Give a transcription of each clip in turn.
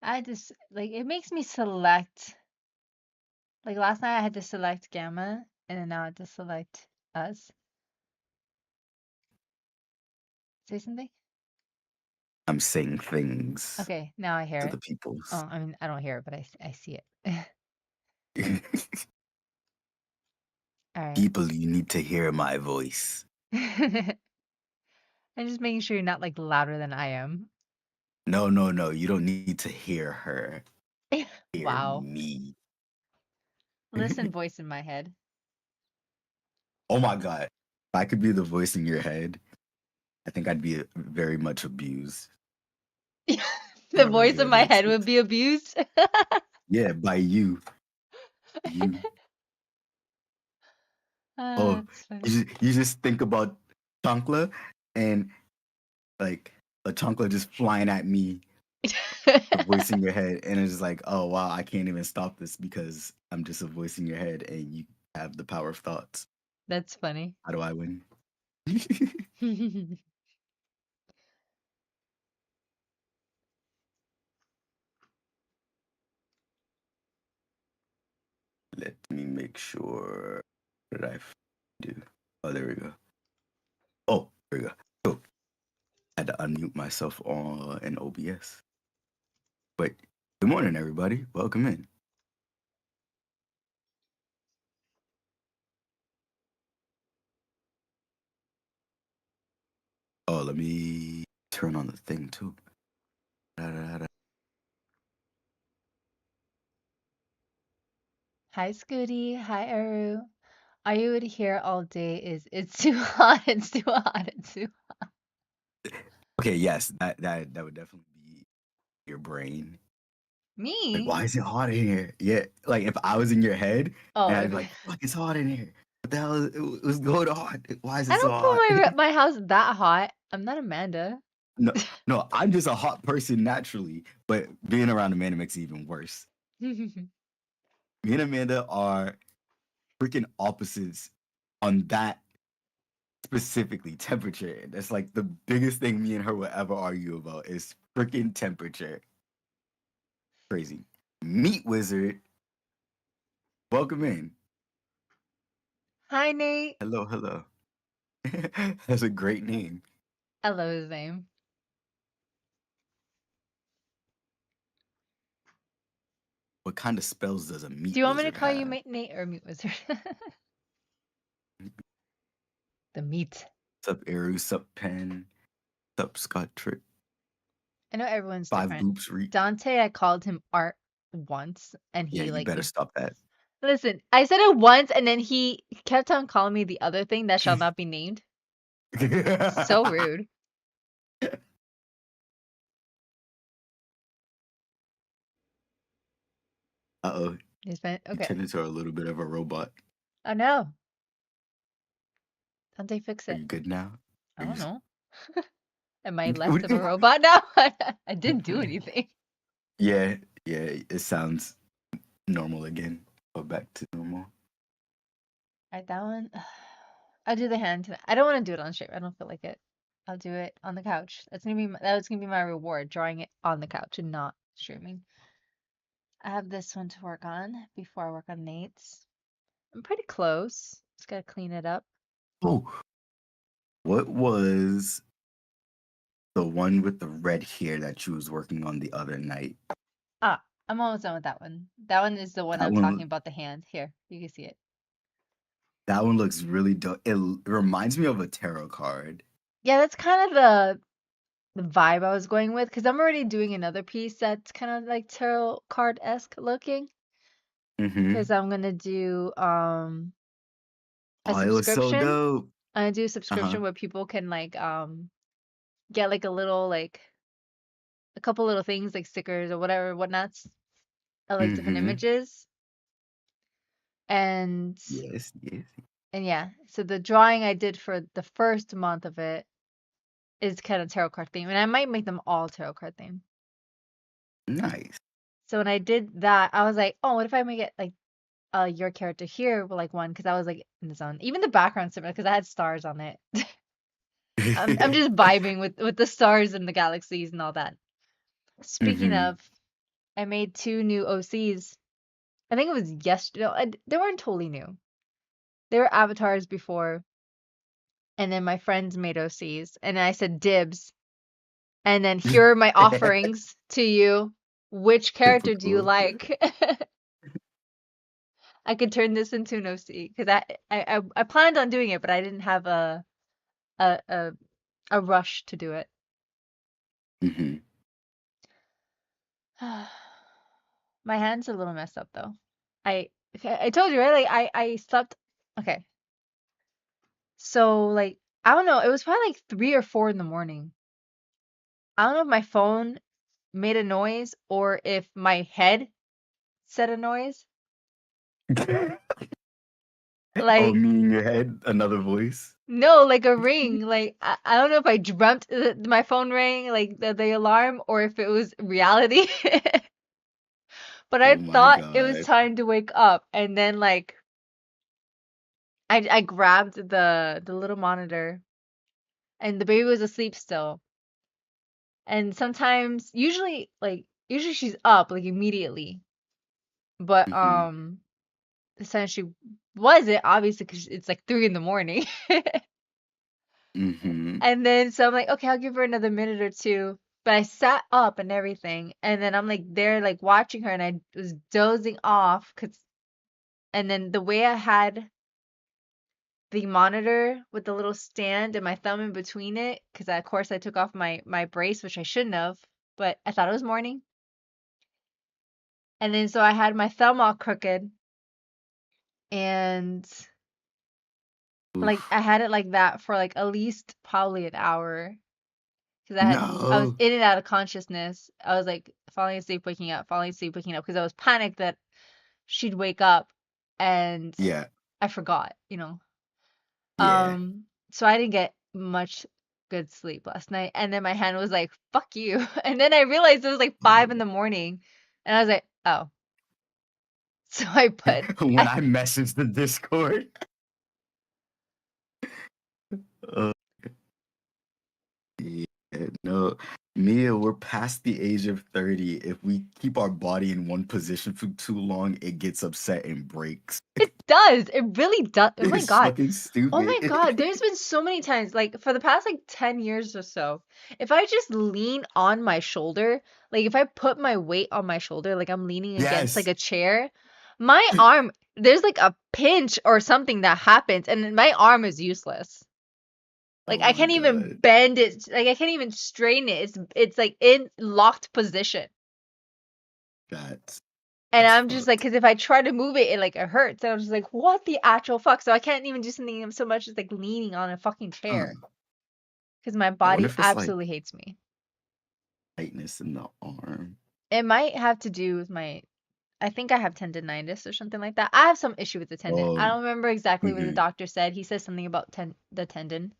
I just like it makes me select. Like last night I had to select Gamma, and then now I have to select us. Say something? I'm saying things Okay, now I hear to it. the peoples. Oh, I mean, I don't hear it, but I see it. All right. People, you need to hear my voice. I'm just making sure you're not like louder than I am. No, no, no. You don't need to hear her. Hear Wow. me. Listen, voice in my head. Oh my God. If I could be the voice in your head, I think I'd be very much abused The on a voice in regular my head basis. would be abused. Yeah, by you. You. Oh, That's funny. you just think about Chancla and like a Chancla just flying at me, the voice in your head, and it's just like, oh wow, I can't even stop this because I'm just a voice in your head and you have the power of thoughts. That's funny. How do I win? Let me make sure that do. Oh, there we go. Oh, there we go. Oh, I had to unmute myself on in OBS. But good morning, everybody. Welcome in. Oh, let me turn on the thing too. Da-da-da-da. Hi, Scooty. Hi, Aru. All you would hear all day is it's too hot, it's too hot, it's too Okay, yes, that would definitely be your brain. Like, me. why is it hot in here? Yeah, like if I was in your head and Oh, I'd be okay. like, fuck, it's hot in here. What the hell? It was going on. Why is I it so don't hot? put my house that hot. I'm not Amanda. No, no, I'm just a hot person naturally, but being around Amanda makes it even worse. Me and Amanda are freaking opposites on that specifically temperature. That's like the biggest thing me and her will ever argue about is freaking temperature. Crazy. Meat Wizard, welcome in. Hi, Nate. Hello, hello. That's a great name. I love his name. What kind of spells does a Do meat you want me to wizard call you have? Nate or Meat Wizard? The meat. Sup, Eru, sup, Pen, sup, Scott Trick, I know everyone's Five different. Boops Reek. Dante, I called him Art once, and Yeah, he you like better stop that. listen. I said it once, and then he kept on calling me the other thing that shall not be named. So rude. Uh-oh, He's been you okay. turned into a little bit of a robot. Oh no, Dante, fix Are it. you good now? I Are you don't just... know. Am I less of a robot now? I didn't do anything. Yeah, yeah, it sounds normal again. Go back to normal. Alright, that one. I'll do the hand tonight. I don't want to do it on stream. I don't feel like it. I'll do it on the couch. That was gonna be my reward, drawing it on the couch and not streaming. I have this one to work on before I work on Nate's. I'm pretty close. Just gotta clean it up. Oh, what was the one with the red hair that you was working on the other night? Ah, I'm almost done with that one. That one is the one That I'm talking one, about, the hand. Here, you can see it. that one looks really dope. It reminds me of a tarot card. Yeah, that's kind of the vibe I was going with because I'm already doing another piece that's kind of like tarot card-esque looking. Mm-hmm. Because I'm gonna do a Oh, it was so subscription. dope. I'm gonna do a Uh-huh. subscription where people can like get like a little like a couple little things like stickers or whatever whatnots. I like different Mm-hmm. images and Yes, yes. yeah. So the drawing I did for the first month of it is kind of tarot card theme, and I might make them all tarot card theme. Nice. So when I did that, I was like, oh, what if I make it like your character here with like one because I was like in the zone. Even the background's similar because I had stars on it. I'm just vibing with the stars and the galaxies and all that. Speaking Mm-hmm. of, I made 2 new OCs. I think it was yesterday. No, they weren't totally new. They were avatars before, and then my friends made OCs, and I said dibs. And then here are my offerings to you. Which character do you Typical. like? I could turn this into an OC because I planned on doing it, but I didn't have a a, a rush to do it. Hmm. My hand's a little messed up though. I told you, right? Like I slept. Okay, so like I don't know. It was probably like 3 or 4 in the morning. I don't know if my phone made a noise or if my head said a noise. Oh, Like me in your head, another voice. no, like a ring. Like I don't know if I dreamt my phone rang, like the alarm, or if it was reality. But I Oh my thought it was god. time to wake up, and then like I grabbed the little monitor, and the baby was asleep still. And sometimes, usually she's up like immediately, but Hmm. this time she wasn't obviously because it's like 3 in the morning. Hmm. And then so I'm like, okay, I'll give her another minute or two. But I sat up and everything, and then I'm like there like watching her, and I was dozing off and then the way I had the monitor with the little stand and my thumb in between it, because of course I took off my brace, which I shouldn't have, but I thought it was morning. And then so I had my thumb all crooked, and like I Oof. had it like that for like at least probably an hour. Because I was No. in and out of consciousness. I was like falling asleep, waking up, falling asleep, waking up, because I was panicked that she'd wake up, and Yeah. I forgot, you know. Yeah. So I didn't get much good sleep last night, and then my hand was like, "Fuck you," and then I realized it was like 5 in the morning, and I was like, "Oh." So I put, When I I messaged the Discord. Uh, yeah, no, Mia, we're past the age of 30. If we keep our body in one position for too long, it gets upset and breaks. it does, it really does. Oh my It's god. fucking Oh my god, stupid. there's been so many times, like for the past like 10 years or so, if I just lean on my shoulder, like if I put my weight on my shoulder, like I'm leaning against like Yes. a chair, my arm, there's like a pinch or something that happens, and my arm is useless. Like Oh I my can't even god. bend it, like I can't even straighten it. It's like in locked position. That's And that's I'm just like, fucked. because if I try to move it, it hurts. And I'm just like, what the actual fuck? So I can't even do something so much as like leaning on a fucking chair. Huh. Because my I wonder body if it's like absolutely hates me. tightness in the arm. It might have to do with I think I have tendonitis or something like that. I have some issue with the tendon. I Oh. don't remember exactly what the Hmm. doctor said. He said something about the tendon.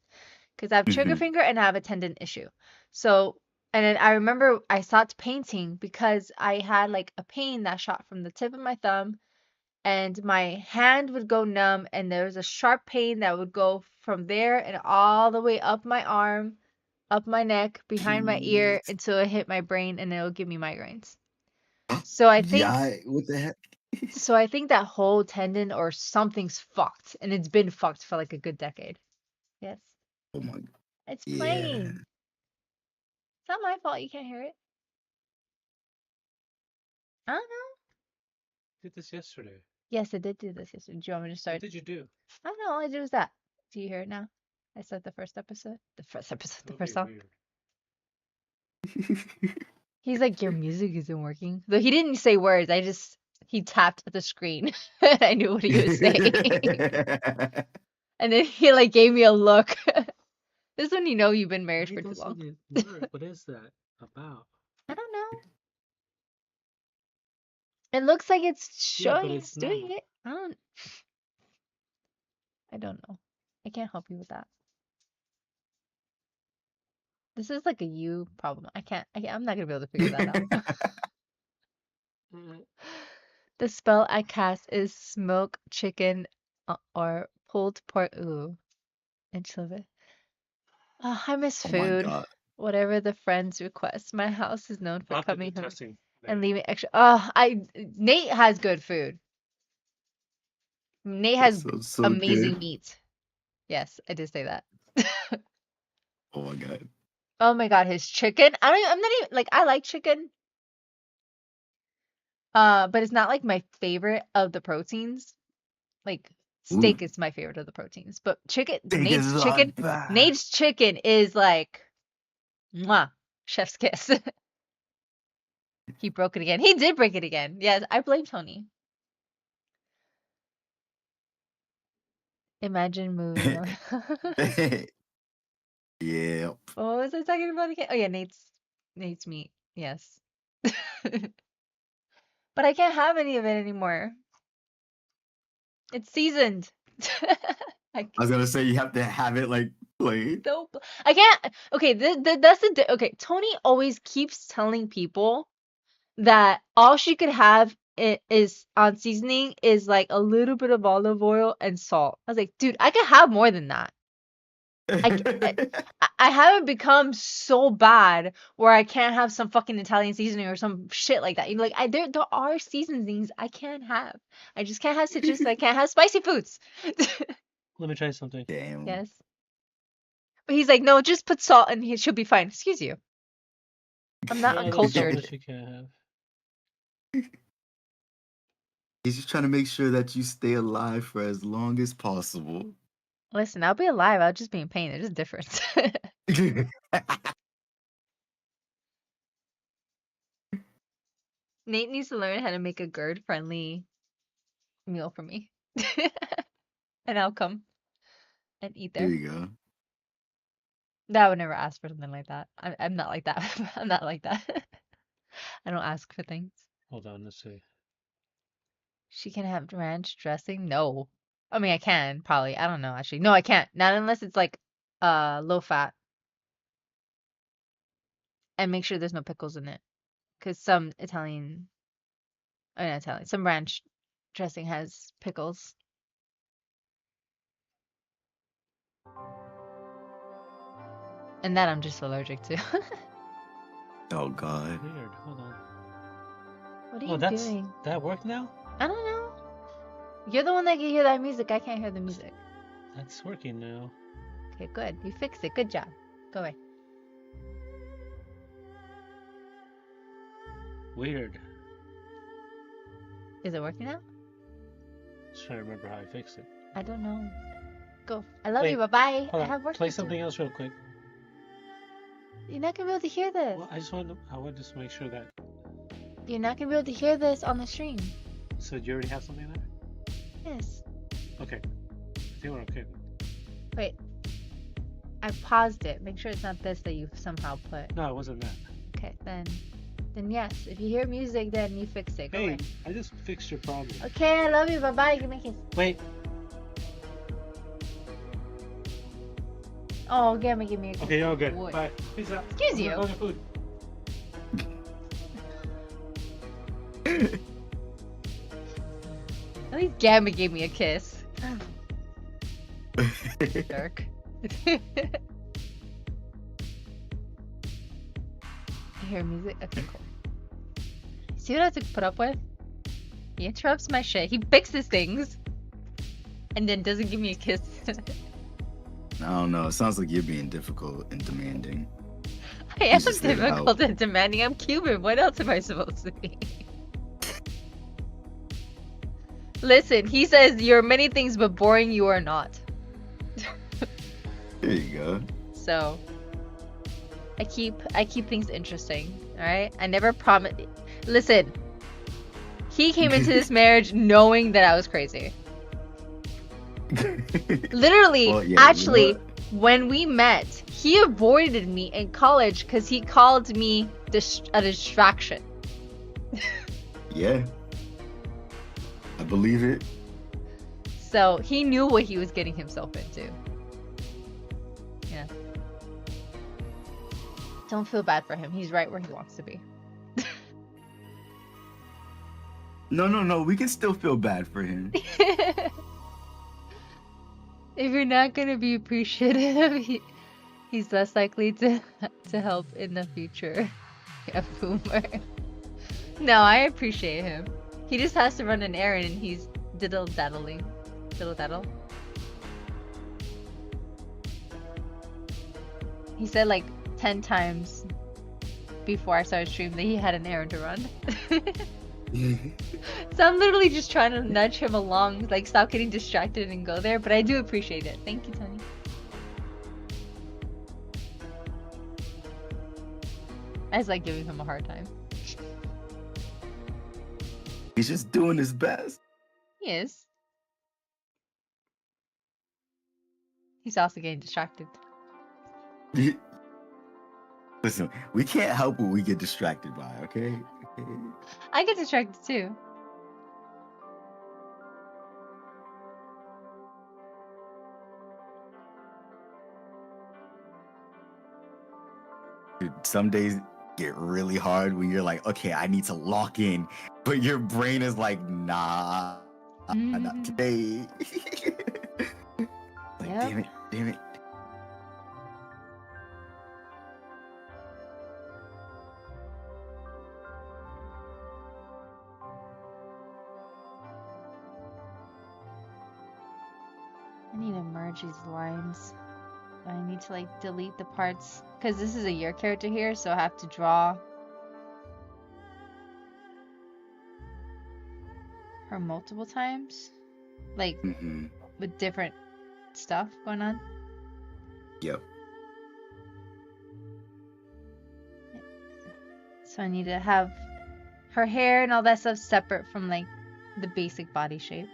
Because I have trigger Hmm. finger and I have a tendon issue. So, and then I remember I stopped painting because I had like a pain that shot from the tip of my thumb, and my hand would go numb, and there was a sharp pain that would go from there and all the way up my arm, up my neck, behind my ear Jeez. until it hit my brain, and it would give me migraines. So I think Yeah. What the heck? so I think that whole tendon or something's fucked, and it's been fucked for like a good decade. Yes. Oh my. It's Yeah. playing. It's not my fault you can't hear it. I don't know. Did this yesterday. Yes, I did do this yesterday. Do you want me to What start? did you do? I don't know. All I did was that. Do you hear it now? I said the first episode. The first episode. The Okay, first song. weird. He's like, your music isn't working. Though he didn't say words. He tapped at the screen. I knew what he was saying. And then he like gave me a look. This is when you know you've been married Why for too long. doesn't it work? What is that about? I don't know. It looks like it's Yeah, but showing it's it's doing not. it. I don't know. I can't help you with that. This is like a you problem. I'm not gonna be able to figure that out. Mm, The spell I cast is smoke chicken or pulled pork. Ooh, anchovy. I miss Oh my food. god. Whatever the friends request. My house is known for After coming the home. testing. and Nate. leave it extra. Nate has good food. Nate That has sounds so amazing good. meat. Yes, I did say that. Oh my god. Oh my god, his chicken. I'm not even like I like chicken. But it's not like my favorite of the proteins. Like Ooh, steak is my favorite of the proteins, but chicken, think it's not bad. Nate's chicken is like, mwah, chef's kiss. He broke it again. He did break it again. Yes, I blame Tony. Imagine moving on. Yeah. What was I talking about again? Oh yeah, Nate's meat. Yes. But I can't have any of it anymore. It's seasoned. I I was gonna say you have to have it like plain. Nope. I can't. Okay, that's okay. Tony always keeps telling people that all she could have is on seasoning is like a little bit of olive oil and salt. I was like, dude, I could have more than that. I haven't become so bad where I can't have some fucking Italian seasoning or some shit like that. You know, like there are seasonings I can have. I just can't have citrus. I can't have spicy foods. Let me try something. Damn. Yes. But he's like, no, just put salt and she'll be fine. Excuse you. I'm not Yeah, there's something uncultured. that you can't have. He's just trying to make sure that you stay alive for as long as possible. Listen, I'll be alive. I'll just be in pain. There's just a difference. Nate needs to learn how to make a GERD-friendly meal for me. And I'll come and eat There there. you go. No, I would never ask for something like that. I'm not like that. I'm not like that. I don't ask for things. Hold on, let's see. She can have ranch dressing? No. I mean, I can, probably. I don't know, actually. No, I can't. Not unless it's like low fat. And make sure there's no pickles in it. Because some some ranch dressing has pickles. And that I'm just allergic to. Oh god. Weird. Hold on. What are Oh, you that's doing? that worked now? I don't know. You're the one that can hear that music. I can't hear the music. That's working now. Okay, good. You fixed it. Good job. Go away. Weird. Is it working now? Just trying to remember how I fixed it. I don't know. Go. I love Wait, you. Bye-bye. Hold I on. have work Play to do. something else real quick. You're not gonna be able to hear this. Well, I wanted to make sure that. You're not gonna be able to hear this on the stream. So you already have something there? Yes. Okay. I think we're okay. Wait. I paused it. Make sure it's not this that you somehow put. No, it wasn't that. Okay, then yes. If you hear music, then you fix it. Go Hey, away. I just fixed your problem. Okay, I love you. Bye-bye. Give me a kiss. Wait. Oh, Gamma, give me a kiss. Okay, you're all good. Boy. Bye. Peace out. Excuse you. Go get food. At least Gamma gave me a kiss. Dark. You hear music? Okay, cool. See what I have to put up with? He interrupts my shit. He fixes things. And then doesn't give me a kiss. I don't know. It sounds like you're being difficult and demanding. I am just there to help. difficult and demanding. I'm Cuban. What else am I supposed to be? Listen, he says you're many things, but boring you are not. There you go. So I keep things interesting. All right. I never promise. Listen, he came into this marriage knowing that I was crazy. Literally, Well, yeah, actually, what? when we met, he avoided me in college because he called me a distraction. Yeah. I believe it. So he knew what he was getting himself into. Yeah. Don't feel bad for him. He's right where he wants to be. No. We can still feel bad for him. If you're not gonna be appreciative, he's less likely to help in the future. Yeah, boomer. No, I appreciate him. He just has to run an errand and he's diddle-daddling. Diddle-daddle. He said like 10 times before I started streaming that he had an errand to run. So I'm literally just trying to nudge him along, like stop getting distracted and go there, but I do appreciate it. Thank you, Tony. I just like giving him a hard time. He's just doing his best. He is. He's also getting distracted. Listen, we can't help what we get distracted by, okay? I get distracted too. Dude, some days get really hard when you're like, okay, I need to lock in, but your brain is like, nah, not today. Like, Yep. damn it. I need to merge these lines. I need to like delete the parts because this is a year character here, so I have to draw her multiple times, like Mm-hmm. with different stuff going on. Yep. So I need to have her hair and all that stuff separate from like the basic body shape.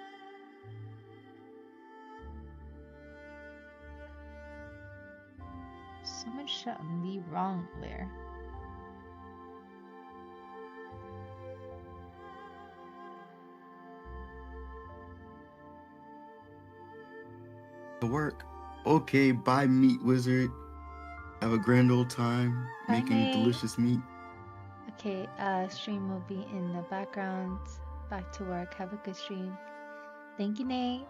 So much shit on the wrong there. To work. Okay, bye, meat wizard. Have a grand old time Bye, making Nate. delicious meat. Okay, stream will be in the background. Back to work. Have a good stream. Thank you, Nate.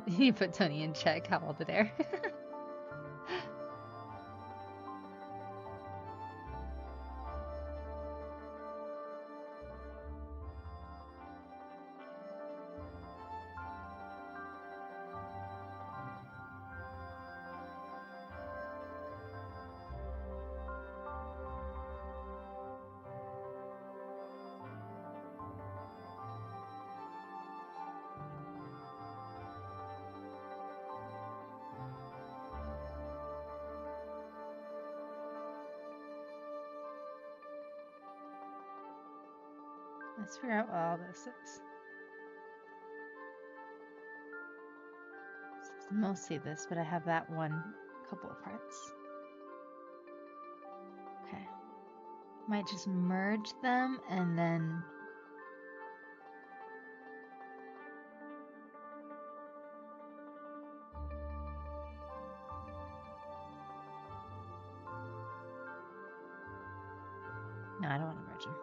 You put Tony in check. How old there? Let's figure out what all this is. It's mostly this, but I have that one couple of parts. Okay. Might just merge them and then no, I don't want to merge them.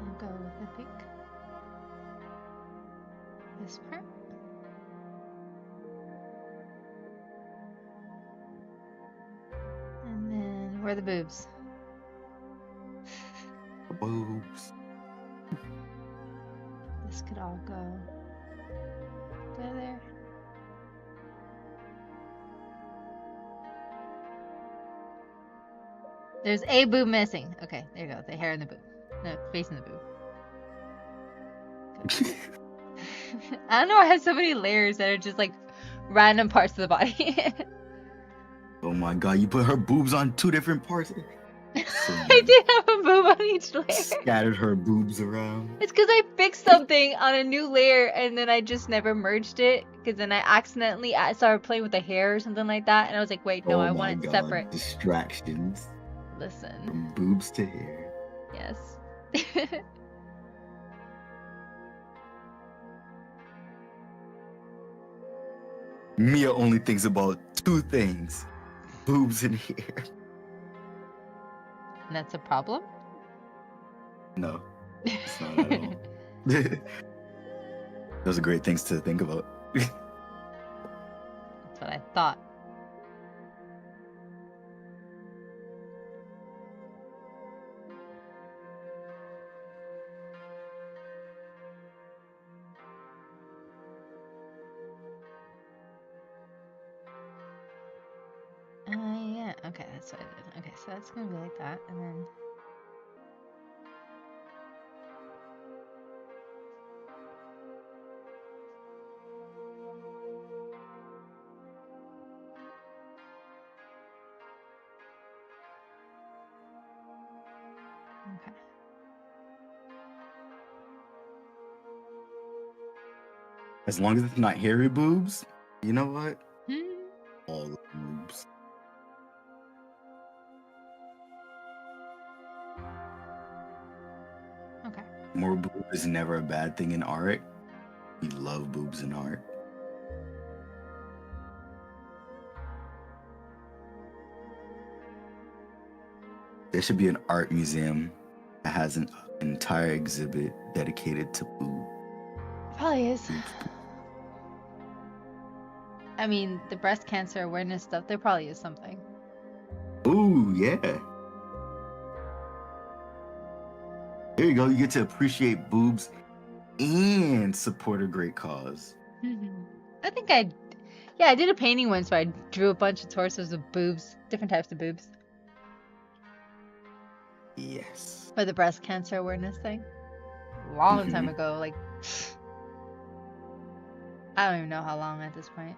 I'll go with, I think, this part. And then, where are the boobs? Boobs. This could all go there. There's a boob missing. Okay, there you go. The hair in the boob. No, face in the boob. I don't know. I have so many layers that are just like random parts of the body. Oh my god, you put her boobs on 2 different parts. So I did have a boob on each layer. scattered her boobs around. It's because I fixed something on a new layer and then I just never merged it. Because then I accidentally started playing with the hair or something like that. And I was like, wait, no, Oh I my want it god, separate. distractions Listen. from boobs to hair. Yes. Mia only thinks about 2 things: boobs and hair. And that's a problem? No, it's not at all. Those are great things to think about. That's what I thought. Yeah. Okay, that's what I did. Okay, so that's gonna be like that, and then. Okay. As long as it's not hairy boobs, you know what? Hmm. All the boobs. Okay. More boob is never a bad thing in art. We love boobs in art. There should be an art museum that has an entire exhibit dedicated to boob. Probably is. boobs. I mean, the breast cancer awareness stuff, there probably is something. Ooh, yeah. There you go. You get to appreciate boobs and support a great cause. I think I did a painting once where I drew a bunch of torsos of boobs, different types of boobs, Yes. for the breast cancer awareness thing. Long time ago, like, I don't even know how long at this point.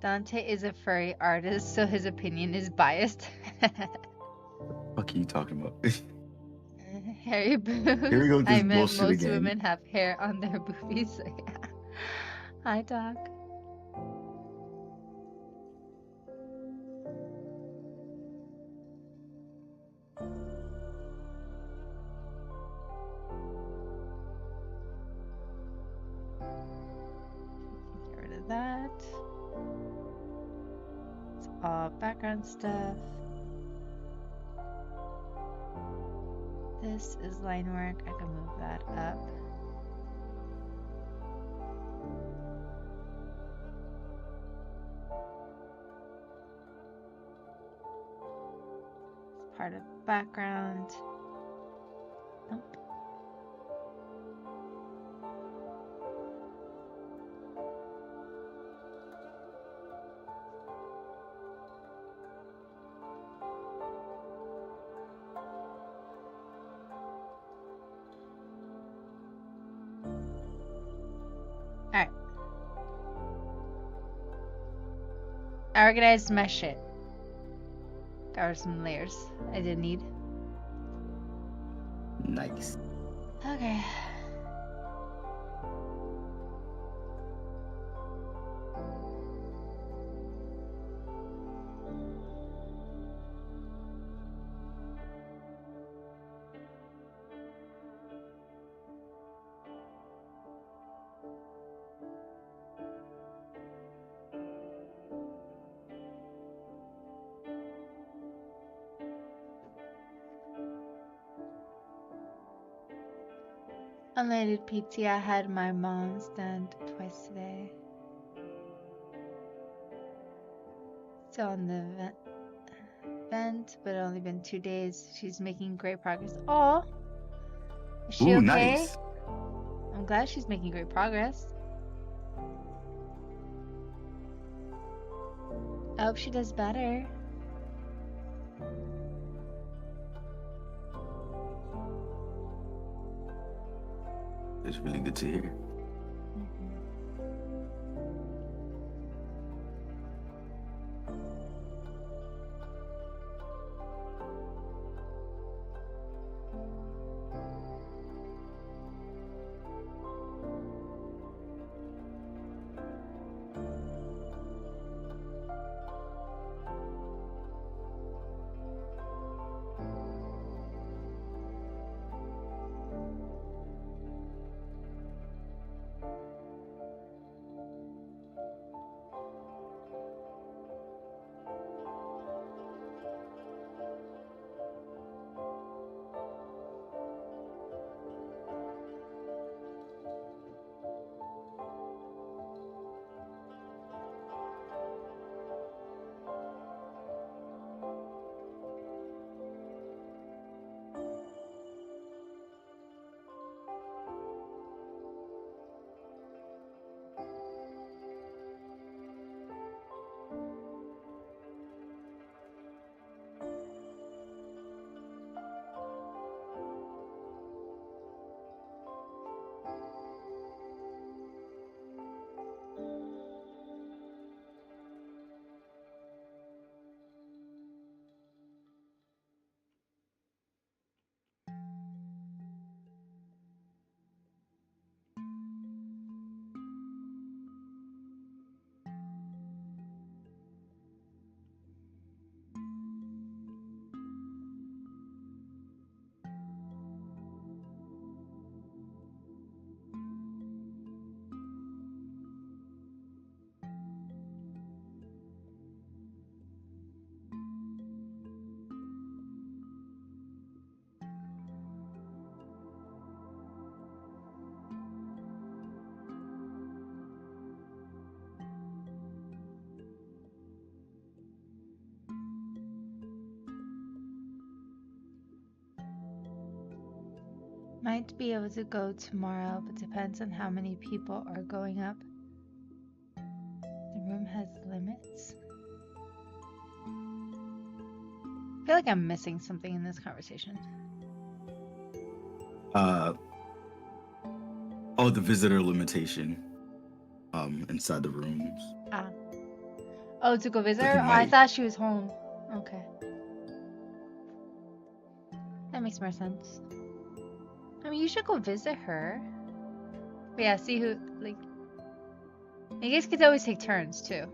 Dante is a furry artist, so his opinion is biased. What are you talking about? Hairy boobs. Here we go with I this meant bullshit most again. women have hair on their boobies. So yeah. Hi, Doc. Get rid of that. It's all background stuff. This is line work. I can move that up. It's part of background. Nope. Alright. I organized my shit. Got rid of some layers I didn't need. Nice. Okay. Unlimited PT. I had my mom stand twice today. Still on the vent, but only been 2 days. She's making great progress. Oh, Is she Ooh, okay? nice. I'm glad she's making great progress. I hope she does better. It's really good to hear. Might be able to go tomorrow, but depends on how many people are going up. The room has limits. I feel like I'm missing something in this conversation. Oh, the visitor limitation. Inside the rooms. Ah. Oh, to go visit So her? he Oh, I might. thought she was home. Okay. That makes more sense. I mean, you should go visit her. But yeah, see who, like, you guys could always take turns too.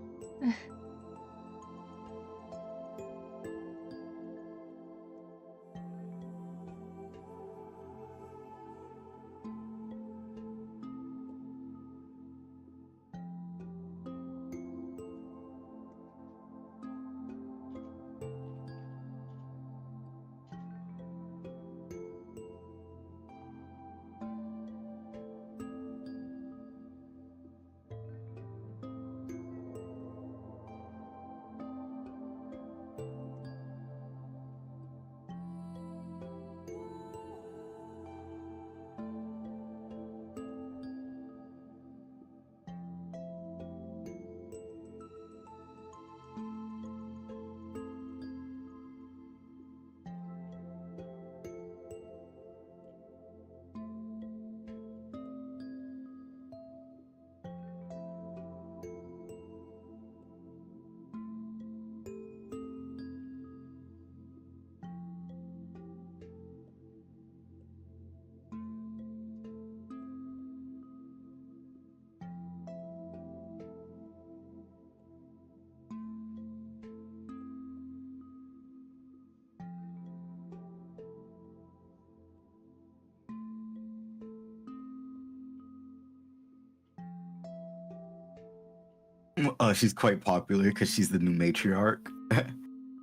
She's quite popular because she's the new matriarch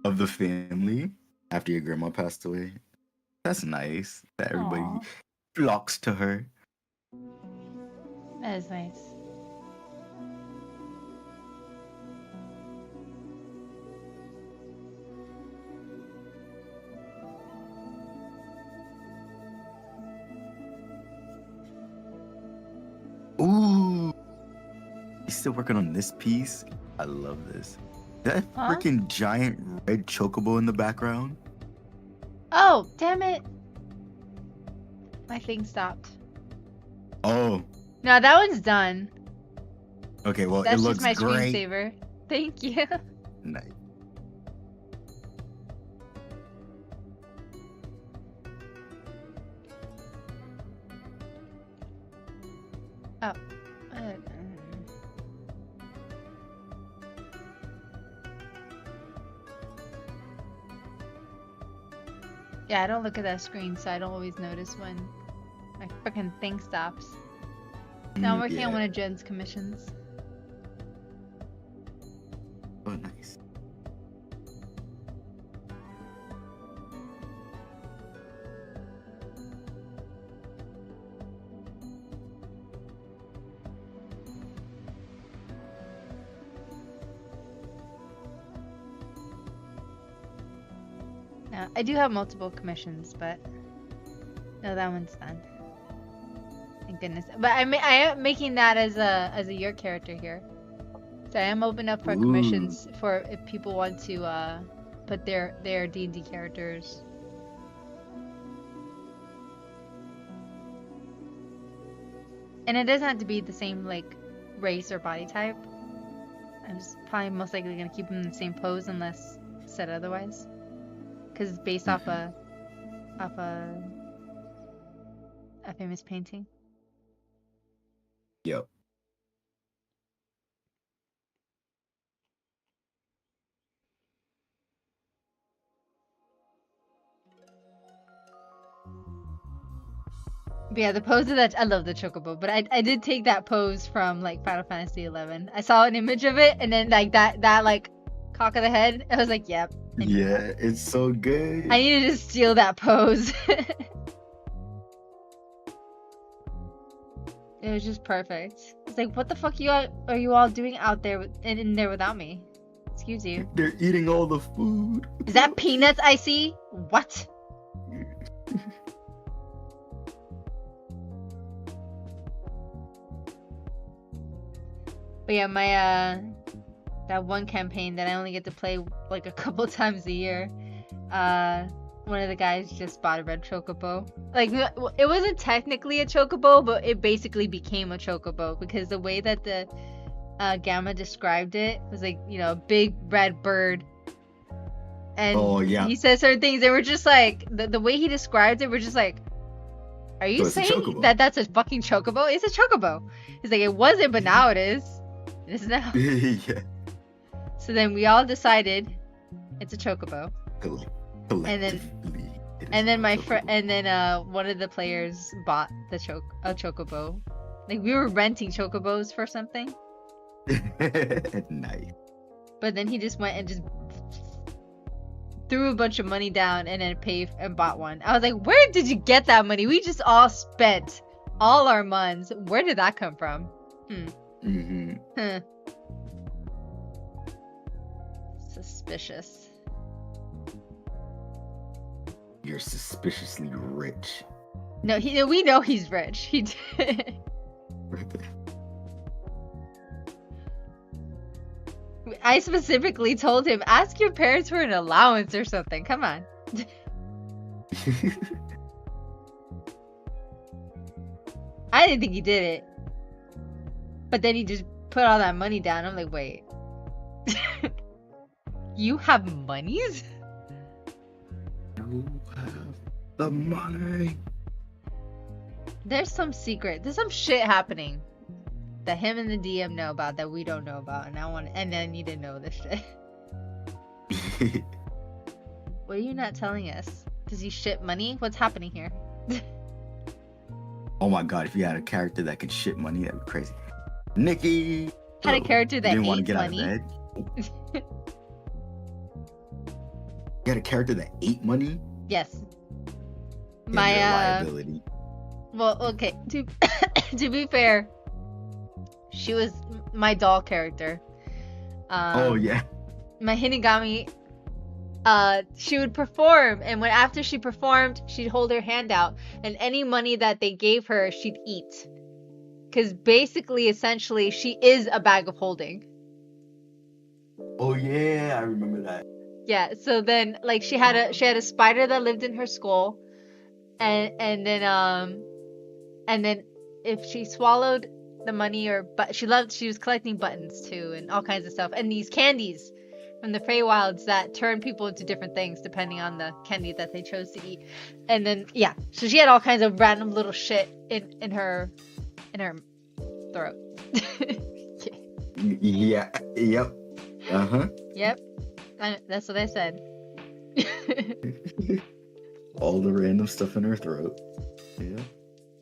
of the family after your grandma passed away. That's nice that everybody Aw, flocks to her. that is nice. still working on this piece. I love this. That Huh? freaking giant red chocobo in the background. Oh, damn it. My thing stopped. Oh, No, that one's done. okay. Well, That's it just looks my great. screensaver. Thank you. Nice. Uh, Yeah, I don't look at that screen, so I don't always notice when my freaking thing stops. Now I'm working on one of Jen's commissions. Oh, nice. Now, I do have multiple commissions, but no, that one's done. Thank goodness. But I am making that as a your character here. So I am open up for Ooh. commissions for if people want to put their D&D characters. And it doesn't have to be the same like race or body type. I'm just probably most likely gonna keep them in the same pose unless said otherwise. Because it's based off a famous painting. Yep. But yeah, the pose of that, I love the chocobo, but I did take that pose from like Final Fantasy 11. I saw an image of it, and then like that like cock of the head, I was like, yep. I need Yeah, that. it's so good. I needed to steal that pose. It was just perfect. It's like, what the fuck are you all doing out there in there without me? Excuse you. They're eating all the food. Is that peanuts I see? What? But yeah, my that one campaign that I only get to play like a couple times a year, one of the guys just bought a red chocobo. Like, it wasn't technically a chocobo, but it basically became a chocobo because the way that the Gamma described it was like, you know, a big red bird. And Oh, yeah. he said certain things, and we're just like, the way he described it, we're just like, are you So it's a saying chocobo. that that's a fucking chocobo? It's a chocobo. He's like, it wasn't, but now it is. It is now. Yeah. So then we all decided it's a chocobo. Collectively. And then my friend, and then one of the players bought the chocobo. Like, we were renting chocobos for something, Nice. but then he just went and just threw a bunch of money down and then paid and bought one. I was like, where did you get that money? We just all spent all our muns. Where did that come from? Mm-hmm. Huh. Suspicious. You're suspiciously rich. No, we know he's rich. He did. I specifically told him, ask your parents for an allowance or something. Come on. I didn't think he did it. But then he just put all that money down. I'm like, wait. You have monies? You have the money. There's some shit happening that him and the DM know about that we don't know about, and I need to know this shit. What are you not telling us? Does he ship money? What's happening here? Oh my god, if you had a character that could ship money, that'd be crazy. Nikki Had a character that didn't want to ate get money. out of bed. You had a character that ate money? Yes. Yeah, My they're a liability. well, okay. To to be fair, she was my doll character. Oh yeah. My Hinigami, she would perform, and after she performed, she'd hold her hand out, and any money that they gave her, she'd eat. because basically, essentially, she is a bag of holding. Oh yeah, I remember that. Yeah. So then, like, she had a spider that lived in her skull, and then if she swallowed the money but she was collecting buttons too and all kinds of stuff and these candies from the Feywilds that turn people into different things depending on the candy that they chose to eat. And then yeah, so she had all kinds of random little shit in her throat. Yeah. Yep. Uh-huh. Yep. That's what I said. All the random stuff in her throat. Yeah.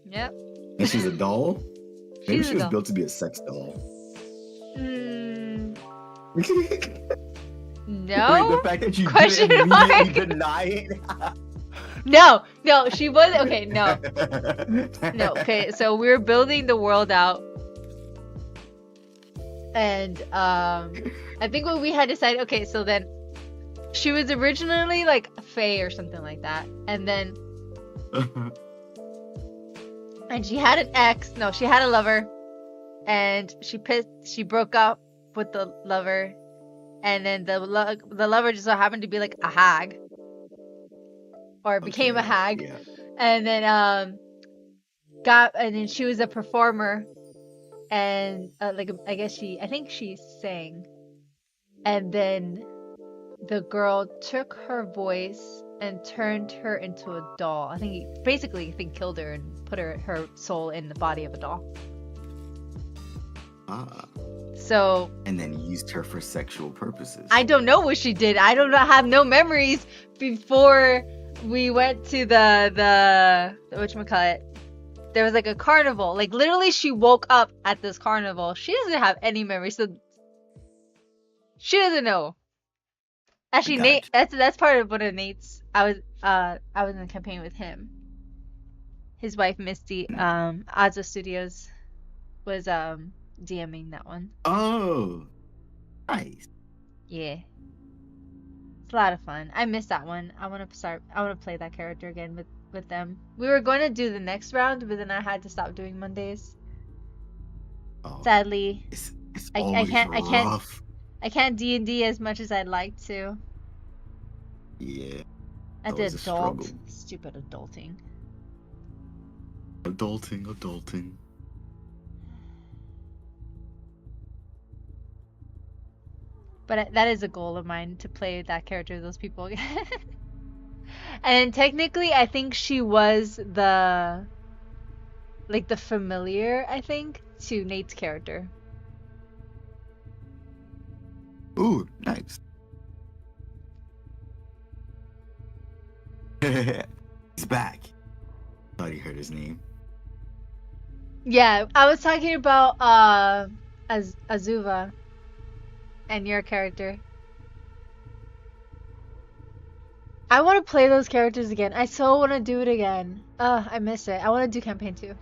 Yep. And she's a doll? Maybe She's she a was doll. built to be a sex doll. No. Wait, the fact that you Question didn't mark? immediately deny it. No, she wasn't. Okay, no. Okay, so we were building the world out, and I think what we had decided. Okay, so then she was originally like a fae or something like that, and then she had an ex. No, she had a lover, and she broke up with the lover, and then the lover just so happened to be like a hag, or became a hag. Yeah. And then and then she was a performer, and I think she sang, and then the girl took her voice and turned her into a doll. I think killed her and put her soul in the body of a doll. Ah. So And then used her for sexual purposes. I don't know what she did. I don't have no memories before we went to the whatchamacallit. There was like a carnival. Like literally she woke up at this carnival. She doesn't have any memories, so she doesn't know. Actually, Nate, that's part of one of Nate's. I was in a campaign with him. His wife Misty, Azza Studios was DMing that one. Oh. Nice. Yeah. It's a lot of fun. I missed that one. I want to play that character again with them. We were going to do the next round, but then I had to stop doing Mondays. Oh. Sadly, It's I always can't- rough. I can't D&D as much as I'd like to. Yeah. At the Always a adult, struggle. stupid adulting. Adulting. But that is a goal of mine, to play that character, those people. And technically, I think she was the familiar, I think, to Nate's character. Ooh, nice. He's back. Thought he heard his name. Yeah, I was talking about Azuva and your character. I want to play those characters again. I so want to do it again. I miss it. I want to do campaign 2.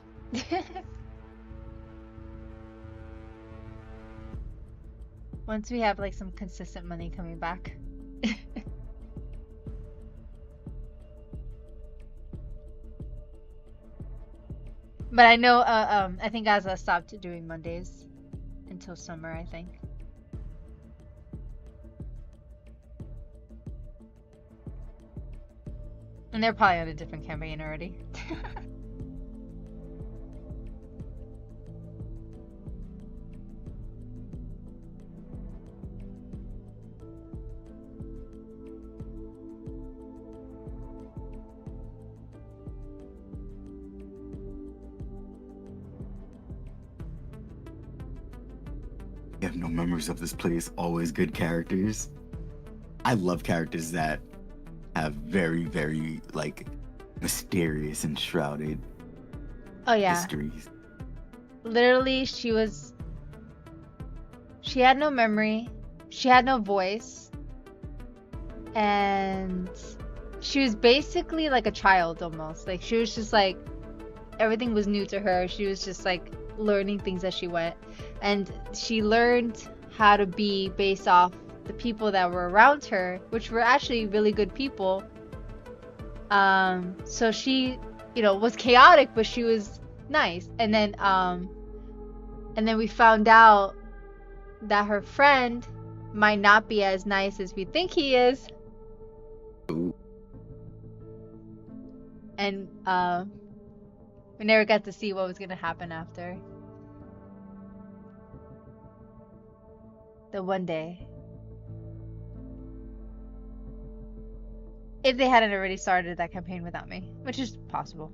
Once we have like some consistent money coming back. But I know I think Azza stopped doing Mondays until summer, I think. And they're probably on a different campaign already. You have no memories of this place. Always good characters. I love characters that have very, very like mysterious and shrouded Oh yeah. histories. Literally, she had no memory, she had no voice, and she was basically like a child almost. Like she was just like, everything was new to her. She was just like learning things as she went, and she learned how to be based off the people that were around her, which were actually really good people. So she, was chaotic, but she was nice. And then And then we found out that her friend might not be as nice as we think he is. Ooh. And we never got to see what was gonna happen after. The one day. If they hadn't already started that campaign without me, which is possible.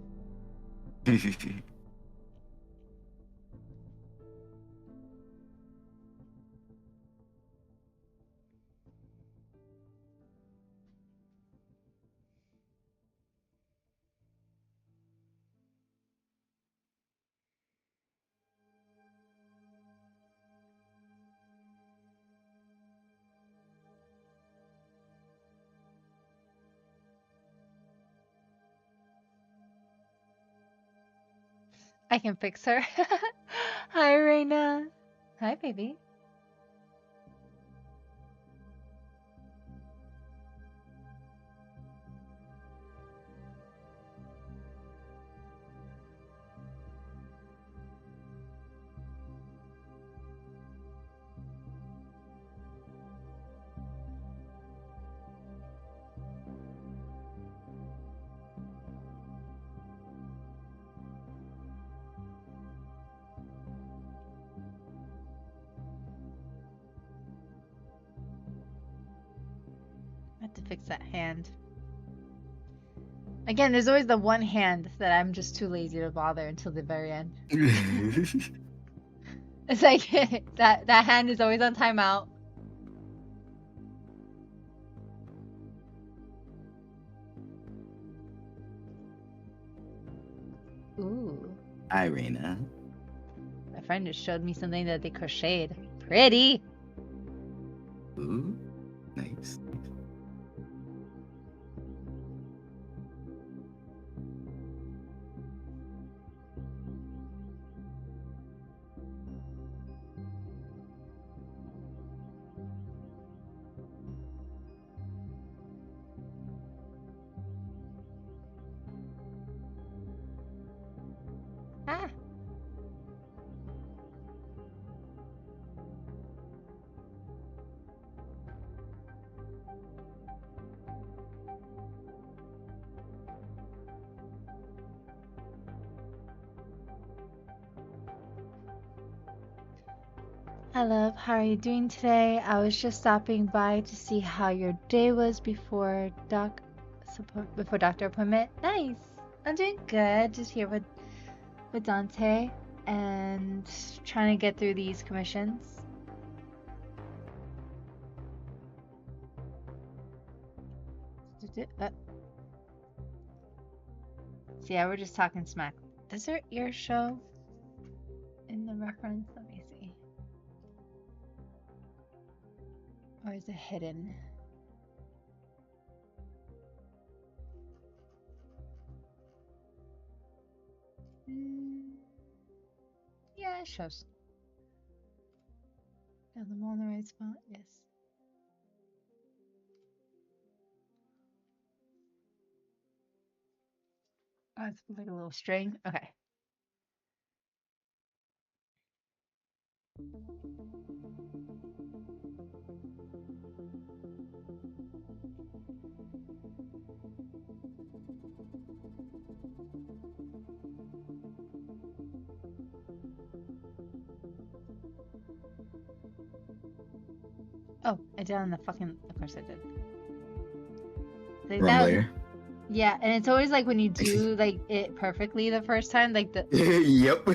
I can fix her. Hi, Reina. Hi, baby. I have to fix that hand. Again, there's always the one hand that I'm just too lazy to bother until the very end. It's like that hand is always on timeout. Ooh. Irina. My friend just showed me something that they crocheted. Pretty. Ooh. Nice. Ah. Hi, love. How are you doing today? I was just stopping by to see how your day was before doctor appointment. Nice. I'm doing good. Just here with Dante and trying to get through these commissions. So yeah, we're just talking smack. Does their ear show in the reference? Let me see. Or is it hidden? Yeah, it shows. Got them all in the right spot? Yes. Oh, it's like a little string. Okay. Oh, I did on the fucking. Of course I did. Like Wrong that. layer. Yeah, and it's always like when you do like it perfectly the first time, like the. Yep.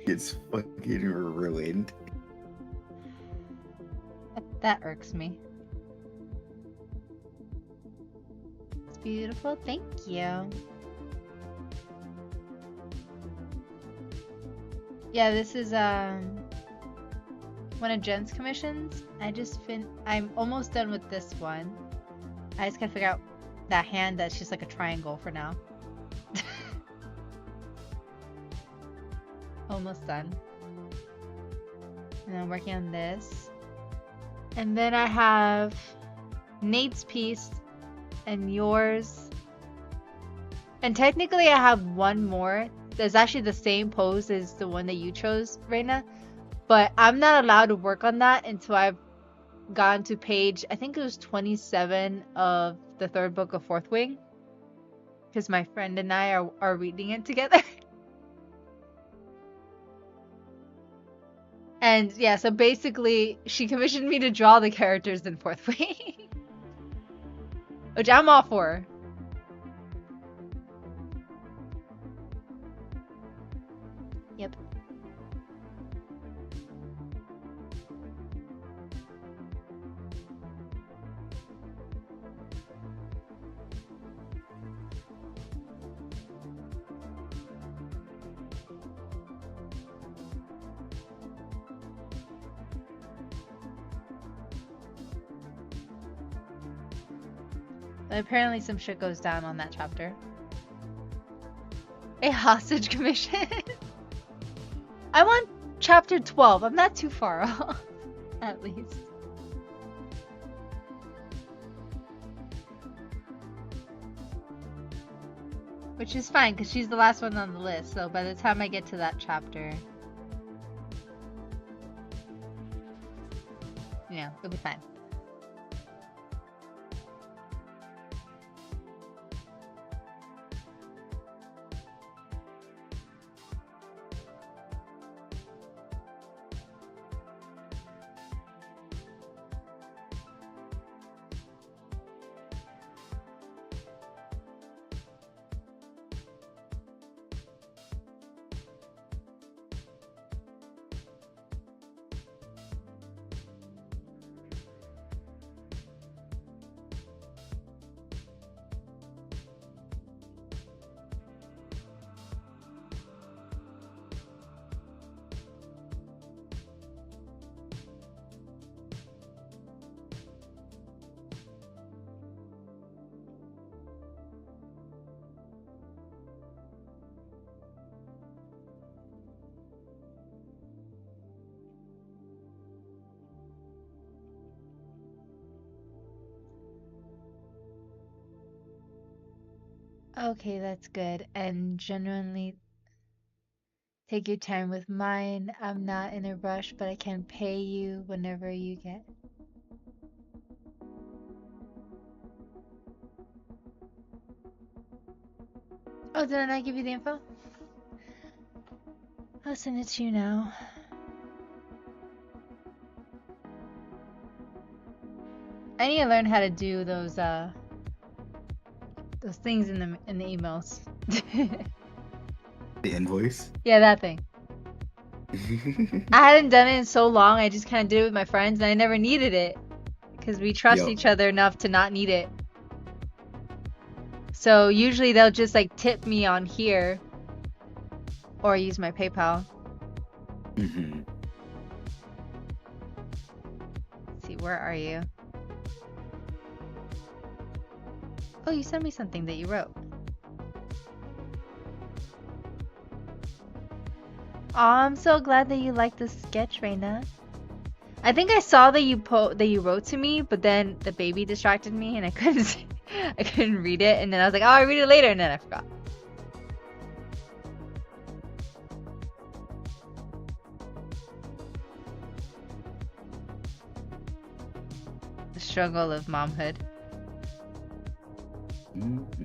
It's fucking ruined. That irks me. It's beautiful. Thank you. Yeah, this is one of Jen's commissions. I'm almost done with this one. I just gotta figure out that hand that's just like a triangle for now. Almost done. And I'm working on this. And then I have Nate's piece and yours. And technically I have one more that's actually the same pose as the one that you chose, Reina. But I'm not allowed to work on that until I've gone to page, I think it was 27 of the third book of Fourth Wing. Because my friend and I are reading it together. And yeah, so basically, she commissioned me to draw the characters in Fourth Wing. Which I'm all for. Yep. But apparently some shit goes down on that chapter. A hostage commission? I want chapter 12. I'm not too far off. At least. Which is fine, because she's the last one on the list. So by the time I get to that chapter, you know, it'll be fine. Okay, that's good. And genuinely take your time with mine. I'm not in a rush, but I can pay you whenever you get. Oh, did I not give you the info? I'll send it to you now. I need to learn how to do those things in the emails. The invoice. Yeah, that thing. I hadn't done it in so long. I just kind of did it with my friends, and I never needed it because we trust each other enough to not need it. So usually they'll just like tip me on here, or use my PayPal. Mm-hmm. Let's see, where are you? Oh, you sent me something that you wrote. Oh, I'm so glad that you liked the sketch, Reina. I think I saw that you wrote to me, but then the baby distracted me and I couldn't read it, and then I was like, oh, I'll read it later, and then I forgot. The struggle of momhood. Mm-hmm.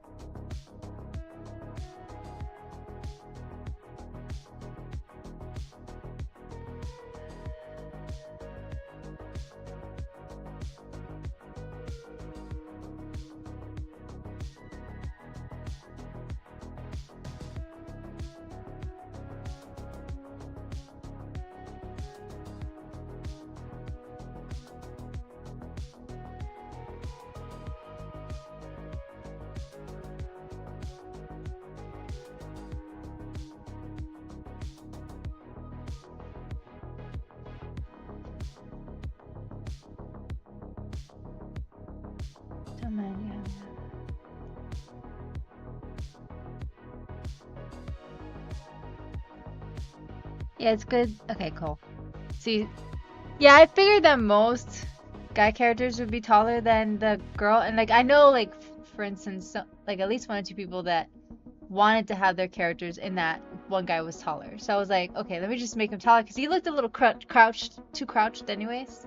Yeah, it's good. Okay, cool. See, yeah, I figured that most guy characters would be taller than the girl, and like I know, like for instance, like at least one or two people that wanted to have their characters in that one guy was taller. So I was like, okay, let me just make him taller because he looked a little crouched, too crouched anyways.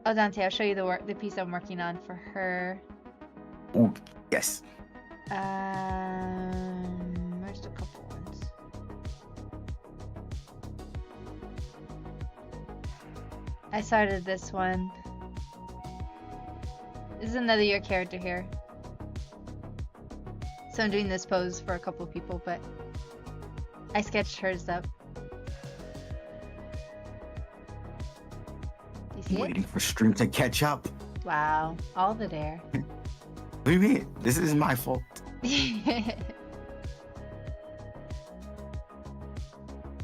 Oh, Dante, I'll show you the piece I'm working on for her. Ooh, yes. Where's a couple ones? I started this one. This is another your character here. So I'm doing this pose for a couple people, but I sketched hers up. Do you see Waiting for stream to catch up. it? Wow, all the dare. What do you mean? This is my fault.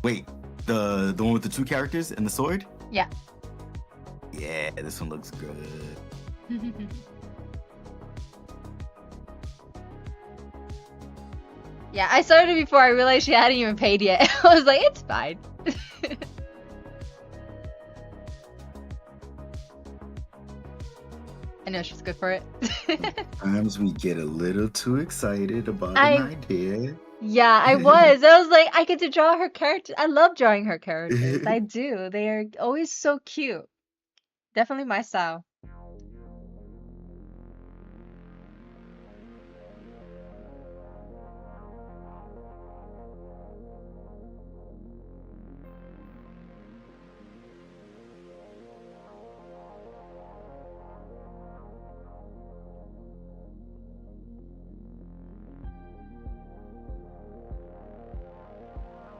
Wait, the one with the 2 characters and the sword? Yeah. Yeah, this one looks good. Yeah, I started before I realized she hadn't even paid yet. I was like, it's fine. I know she's good for it. Sometimes we get a little too excited about I- an idea. Yeah, I was. I was like, I get to draw her character. I love drawing her characters. I do. They are always so cute. Definitely my style.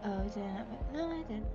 Oh, didn't have it. No, I didn't.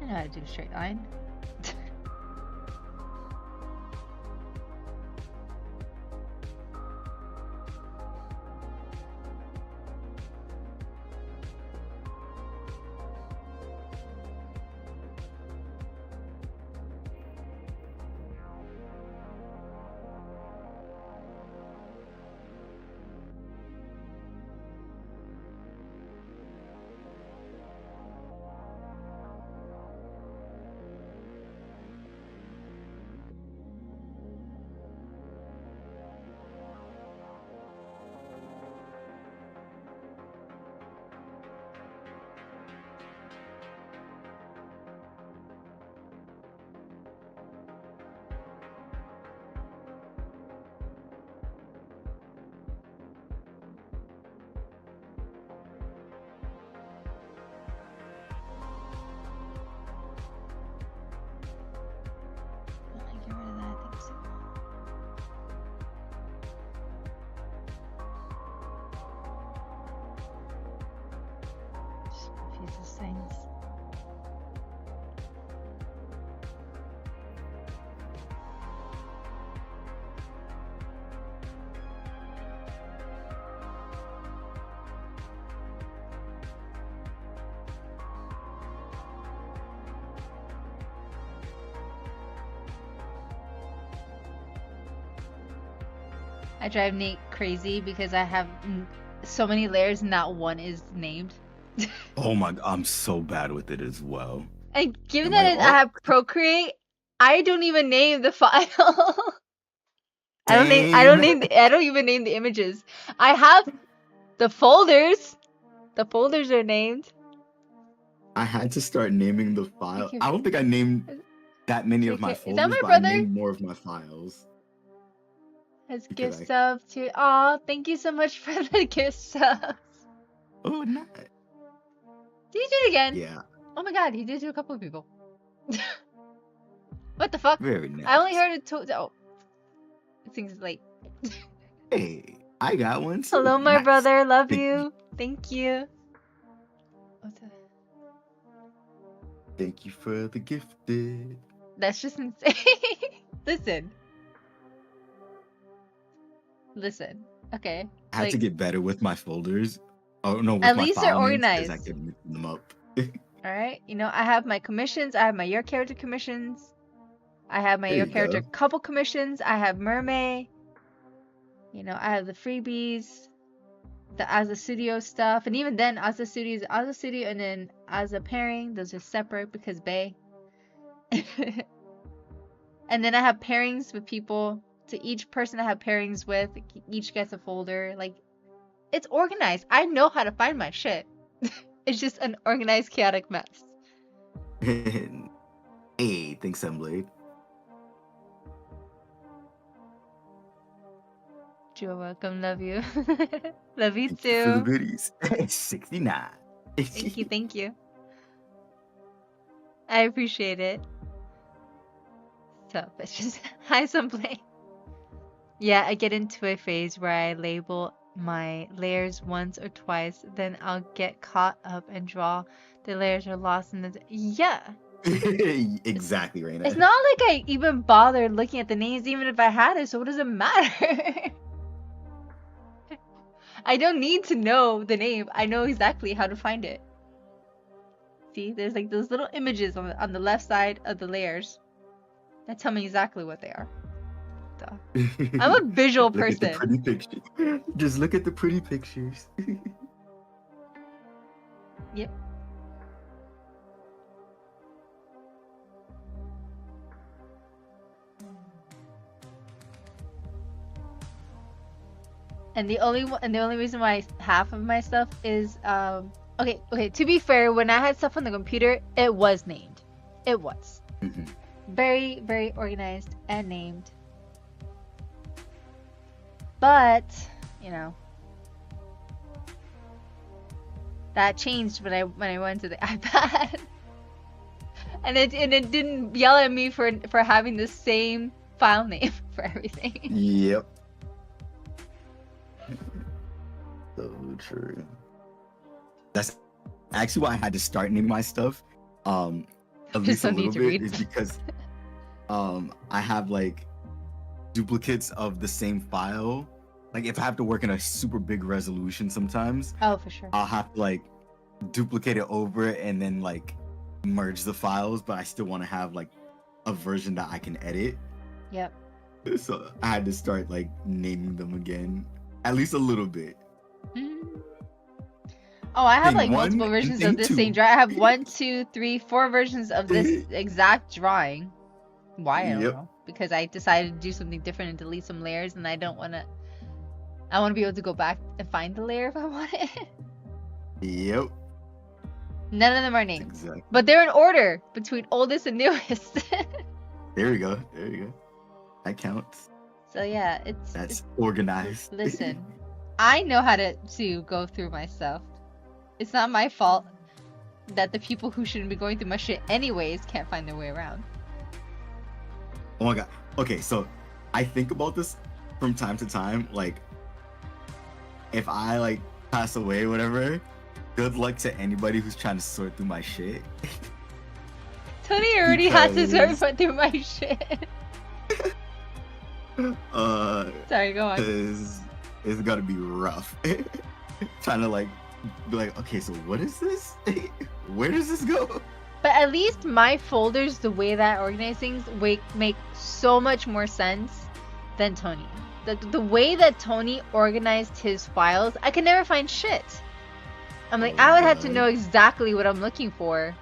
I know how to do a straight line. Get rid of that, I think so. Just confuses things. I drive Nate crazy because I have so many layers, not one is named. Oh my, I'm so bad with it as well. And given Am that I I have Procreate, I don't even name the file. I don't even name the images. I have the folders. The folders are named. I had to start naming the file. Okay. I don't think I named that many of my Is that folders, my but brother? I named more of my files. Has Because gift subs to. Aw, thank you so much for the gift subs. Oh, nice. Did you do it again? Yeah, Oh my god, he did to a couple of people. What the fuck? very nice. I only heard it oh. It seems late. Hey, I got one too. Hello, my Nice. brother. Love Thank you. Thank you. What's that? Thank you for the gifted. That's just insane. Listen. Listen. Okay. I had to Like, get better with my folders. Oh no, with At my least they're file names, 'cause I organized. couldn't mix them up. alright. You know, I have my commissions. I have my Your Character commissions. I have my There Your you Character go. couple commissions. I have Mermaid. You know, I have the freebies. The Asa Studio stuff. And even then, Asa Studio is Asa Studio and then Asa Pairing. Those are separate because Bay. And then I have pairings with people. To each person I have pairings with, each gets a folder. Like, it's organized. I know how to find my shit. It's just an organized, chaotic mess. Hey, thanks, Sunblade. You're welcome. Love you. Love you Thank you for the too. goodies. 69. Thank you. Thank you. I appreciate it. So, bitches. Hi, Sunblade. Yeah, I get into a phase where I label my layers once or twice, then I'll get caught up and draw. The layers are lost in the. Yeah. Exactly, Raina. It's not like I even bothered looking at the names, even if I had it, so what does it matter? I don't need to know the name. I know exactly how to find it. See, there's like those little images on the left side of the layers that tell me exactly what they are. Duh. I'm a visual Look at the person. pretty pictures. Just look at the pretty pictures. Yep. And the only reason why half of my stuff is okay, to be fair, when I had stuff on the computer, it was named. It was. Mhm. Very, very organized and named. But, you know, that changed when I went to the iPad. and it didn't yell at me for having the same file name for everything. Yep. So true. That's actually why I had to start naming my stuff. At Just least a don't need little to bit, read. is because I have like duplicates of the same file. Like if I have to work in a super big resolution sometimes, Oh, for sure. I'll have to like duplicate it over and then like merge the files, but I still want to have like a version that I can edit. Yep. So I had to start like naming them again, at least a little bit. Mm. Oh, I have Thing like one multiple and versions thing of this two. same drawing. I have 1, 2, 3, 4 versions of this exact drawing. Why? I don't Yep. know. Because I decided to do something different and delete some layers, and I don't want to. I want to be able to go back and find the layer if I want it. Yep. None of them are named, Exactly. but they're in order between oldest and newest. There we go. There you go. That counts. So yeah, That's organized. Listen, I know how to go through my stuff. It's not my fault that the people who shouldn't be going through my shit anyways can't find their way around. Oh my god. Okay, so I think about this from time to time. Like, if I like pass away, whatever, good luck to anybody who's trying to sort through my shit. Tony already has to Because- sort through my shit. Sorry, go on. Cause it's gotta be rough. Trying to like be like, okay, so what is this? Where does this go? But at least my folders, the way that I organize things, make so much more sense than Tony. The way that Tony organized his files, I could never find shit. I'm like, Oh, I would have to God. know exactly what I'm looking for.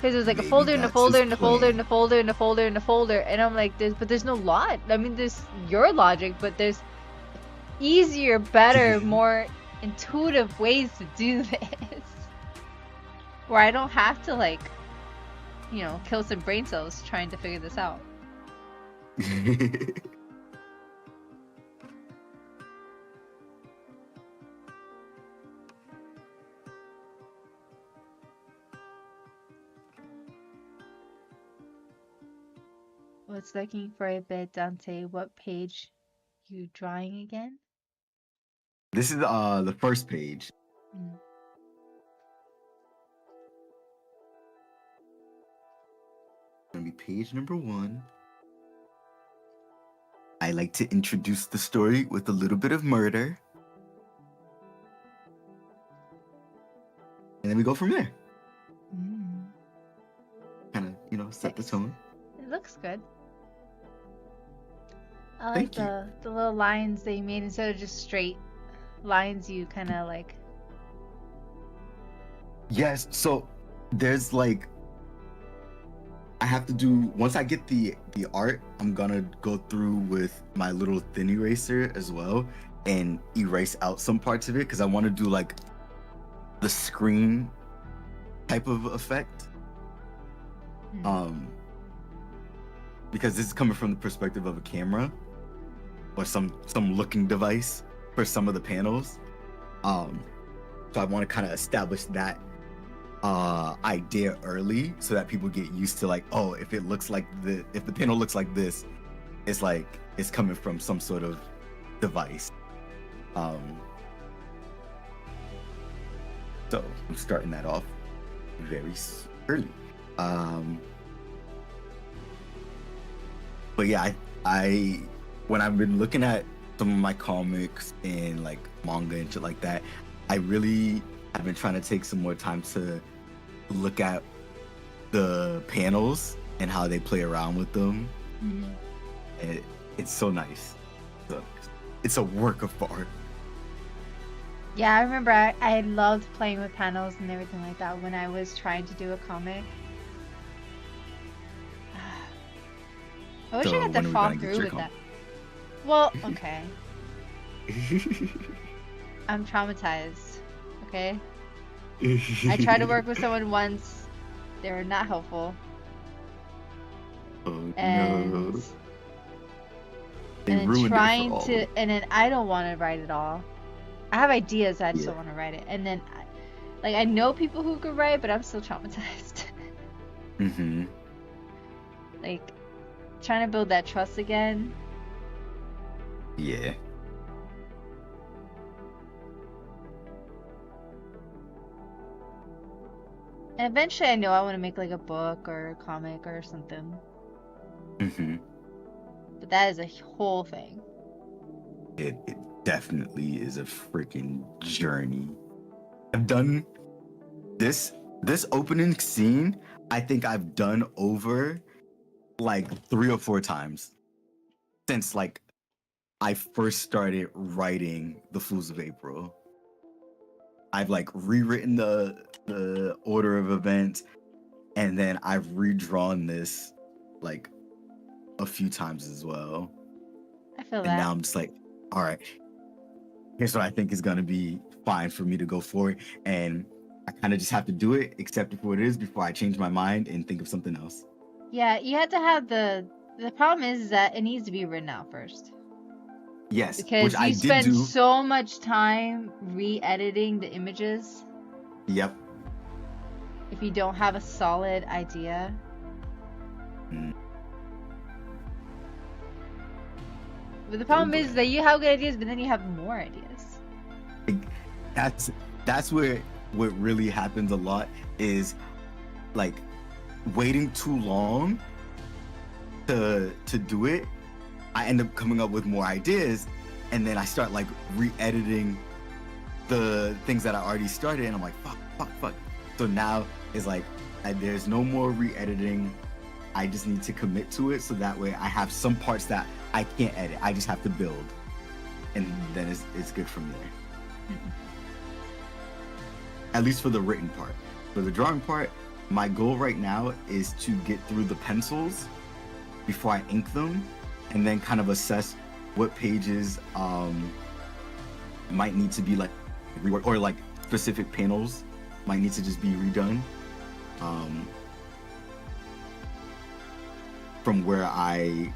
Because there's like a Maybe folder and a that's his folder and a folder plan. and a folder and a folder and a folder, and I'm like, there's no lot. I mean, there's your logic, but there's easier, better, more intuitive ways to do this, where I don't have to like, kill some brain cells trying to figure this out. What's looking for a bit, Dante? What page you drawing again? This is the first page. Mm. Gonna be page number 1. I like to introduce the story with a little bit of murder. And then we go from there. Kind of, set the Nice. tone. It looks good. I like Thank you. the little lines that you made instead of just straight lines. You kind of like. Yes, so there's like I have to do once I get the art, I'm gonna go through with my little thin eraser as well and erase out some parts of it because I want to do like the screen type of effect. Because this is coming from the perspective of a camera or some looking device for some of the panels. So I want to kind of establish that idea early so that people get used to like, oh, if the panel looks like this, it's like it's coming from some sort of device. So I'm starting that off very early. But yeah, I when I've been looking at some of my comics and like manga and shit like that, I really have been trying to take some more time to look at the panels and how they play around with them. And it's so nice. So it's a work of art. Yeah, I remember I loved playing with panels and everything like that when I was trying to do a comic. I wish I So had when to are we follow gonna get through your with comic? that. Well, okay. I'm traumatized. Okay. I tried to work with someone once. They were not helpful. Oh And no. They and then ruined it trying for all. to and then I don't want to write it all. I have ideas, I just Yeah. don't want to write it. And then I know people who could write, but I'm still traumatized. Mm-hmm. Like trying to build that trust again. Yeah. And eventually I know I want to make like a book or a comic or something. Mm-hmm. But that is a whole thing. It definitely is a freaking journey. I've done this opening scene. I think I've done over like 3 or 4 times since like I first started writing The Fools of April. I've like rewritten the order of events, and then I've redrawn this like a few times as well. I feel And that. now I'm just like, all right, here's what I think is gonna be fine for me to go for it, and I kind of just have to do it, accept it for what it is before I change my mind and think of something else. Yeah, you have to have the problem is that it needs to be written out first. Yes, Because which I you did spend do. so much time re-editing the images Yep. if you don't have a solid idea. Mm. But the problem boy. is that you have good ideas, but then you have more ideas. That's where what really happens a lot is like waiting too long to do it. I end up coming up with more ideas, and then I start like re-editing the things that I already started, and I'm like, fuck. So now it's like there's no more re-editing. I just need to commit to it, so that way I have some parts that I can't edit. I just have to build, and then it's good from there. At least for the written part. For the drawing part, my goal right now is to get through the pencils before I ink them, and then kind of assess what pages might need to be like reworked, or like specific panels might need to just be redone from where I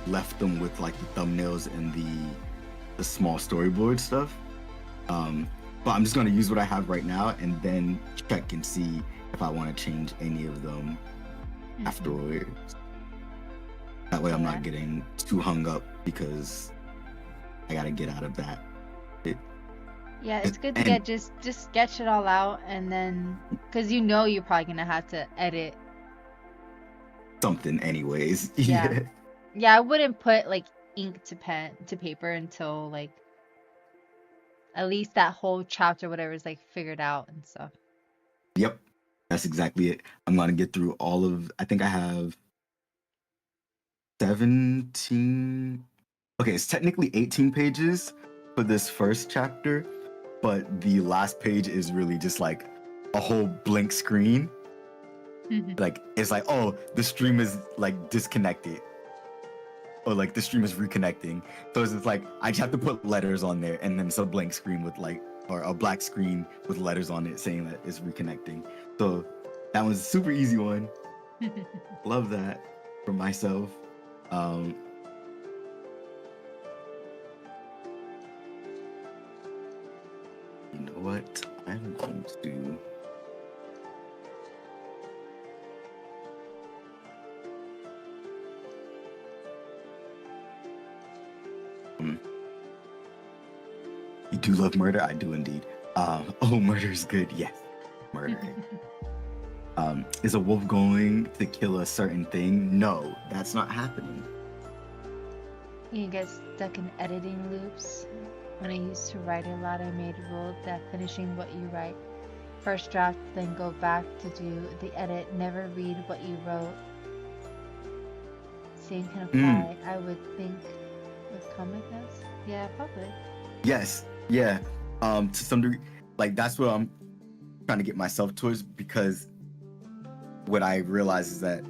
left them with like the thumbnails and the small storyboard stuff. But I'm just gonna use what I have right now and then check and see if I want to change any of them afterwards. That way I'm not getting too hung up because I gotta get out of that. Yeah, it's good to get just sketch it all out, and then because you know you're probably gonna have to edit something anyways. Yeah. Yeah, I wouldn't put like ink to pen to paper until like at least that whole chapter, whatever, is like figured out and stuff. Yep, that's exactly it. I'm gonna get through all of. I think I have 17. Okay, it's technically 18 pages for this first chapter, but the last page is really just like a whole blank screen. Like it's like, oh, the stream is like disconnected, or like the stream is reconnecting. So it's like I just have to put letters on there, and then it's a blank screen with like, or a black screen with letters on it saying that it's reconnecting. So that was a super easy one. Love that for myself. You know what? I'm going to You do love murder? I do indeed. Oh, murder is good. Yes, murder. Is a wolf going to kill a certain thing? No, that's not happening. You get stuck in editing loops. When I used to write a lot, I made a rule that finishing what you write first draft, then go back to do the edit. Never read what you wrote. Same can apply, I would think, with comic books. Yeah, probably. Yes, yeah. To some degree, like that's what I'm trying to get myself towards, because what I realize is that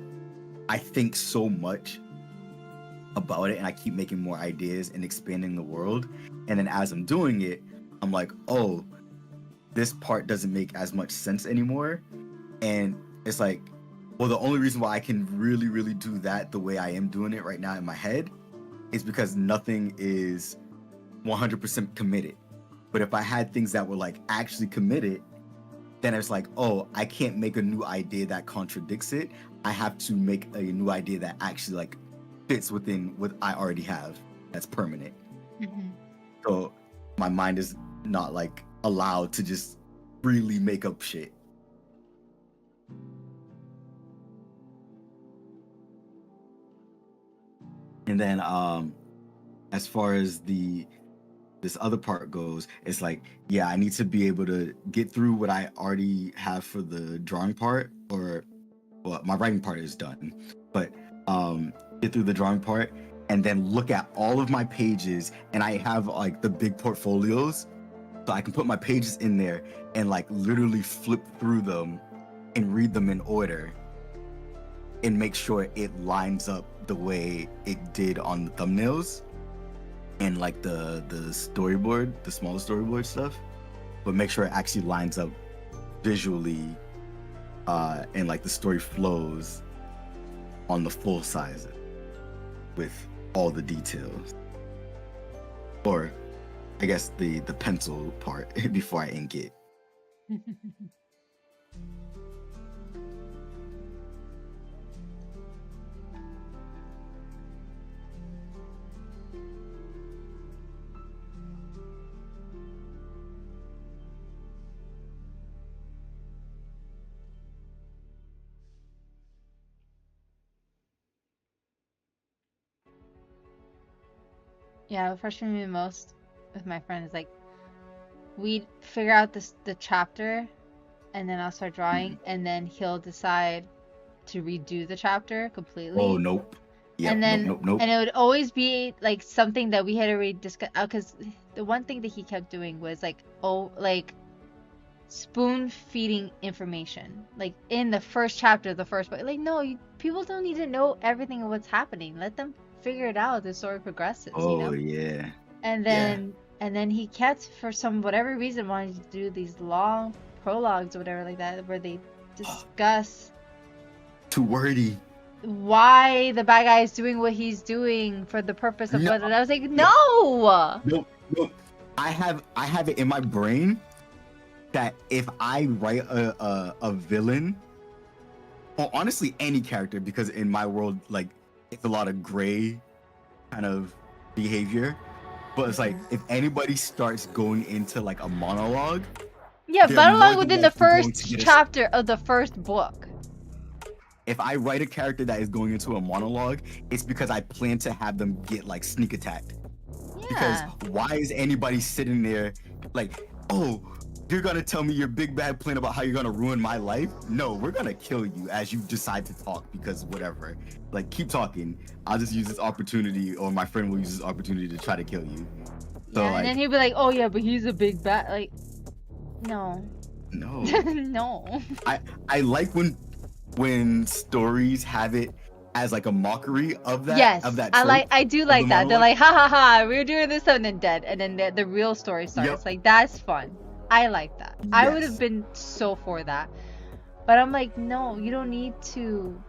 I think so much about it and I keep making more ideas and expanding the world. And then as I'm doing it, I'm like, oh, this part doesn't make as much sense anymore. And it's like, well, the only reason why I can really, really do that the way I am doing it right now in my head is because nothing is 100% committed. But if I had things that were like actually committed, then it's like, oh, I can't make a new idea that contradicts it. I have to make a new idea that actually like fits within what I already have that's permanent. So my mind is not like allowed to just freely make up shit. And then as far as this other part goes, it's like, yeah, I need to be able to get through what I already have for the drawing part, or well, my writing part is done, but get through the drawing part and then look at all of my pages. And I have like the big portfolios, so I can put my pages in there and like literally flip through them and read them in order and make sure it lines up the way it did on the thumbnails and like the storyboard, the smaller storyboard stuff, but make sure it actually lines up visually and like the story flows on the full size with all the details. Or I guess the pencil part before I ink it. Yeah, what frustrates me most with my friend is like we'd figure out the chapter and then I'll start drawing and then he'll decide to redo the chapter completely. Oh, nope. Yeah, and then nope. And it would always be like something that we had already discussed, because the one thing that he kept doing was like, oh, like spoon feeding information. Like in the first chapter of the first book. Like no, people don't need to know everything of what's happening. Let them figure it out as the story progresses, you Oh know? yeah. And then he kept, for some whatever reason, wanting to do these long prologues or whatever like that, where they discuss Too wordy. why the bad guy is doing what he's doing for the purpose of No. what. And I was like, no. No. I have it in my brain that if I write a villain, or honestly any character, because in my world, like, it's a lot of gray kind of behavior. But it's like if anybody starts going into like a monologue, Yeah, they're monologue more than within the likely going first to get a- chapter of the first book. if I write a character that is going into a monologue, it's because I plan to have them get like sneak attacked. Because Yeah. why is anybody sitting there like, oh, you're gonna tell me your big bad plan about how you're gonna ruin my life? No, we're gonna kill you as you decide to talk, because whatever. Like, keep talking. I'll just use this opportunity, or my friend will use this opportunity to try to kill you. So Yeah, like, and then he'd be like, "Oh yeah, but he's a big bad." Like, no, no. no. I like when stories have it as like a mockery of that. Yes, of that I do of like the that. They're monologue. like, "Ha ha ha, we were doing this and then dead," and then the real story starts. Yep. Like that's fun. I like that. I would have Yes. been so for that, but I'm like, no, you don't need to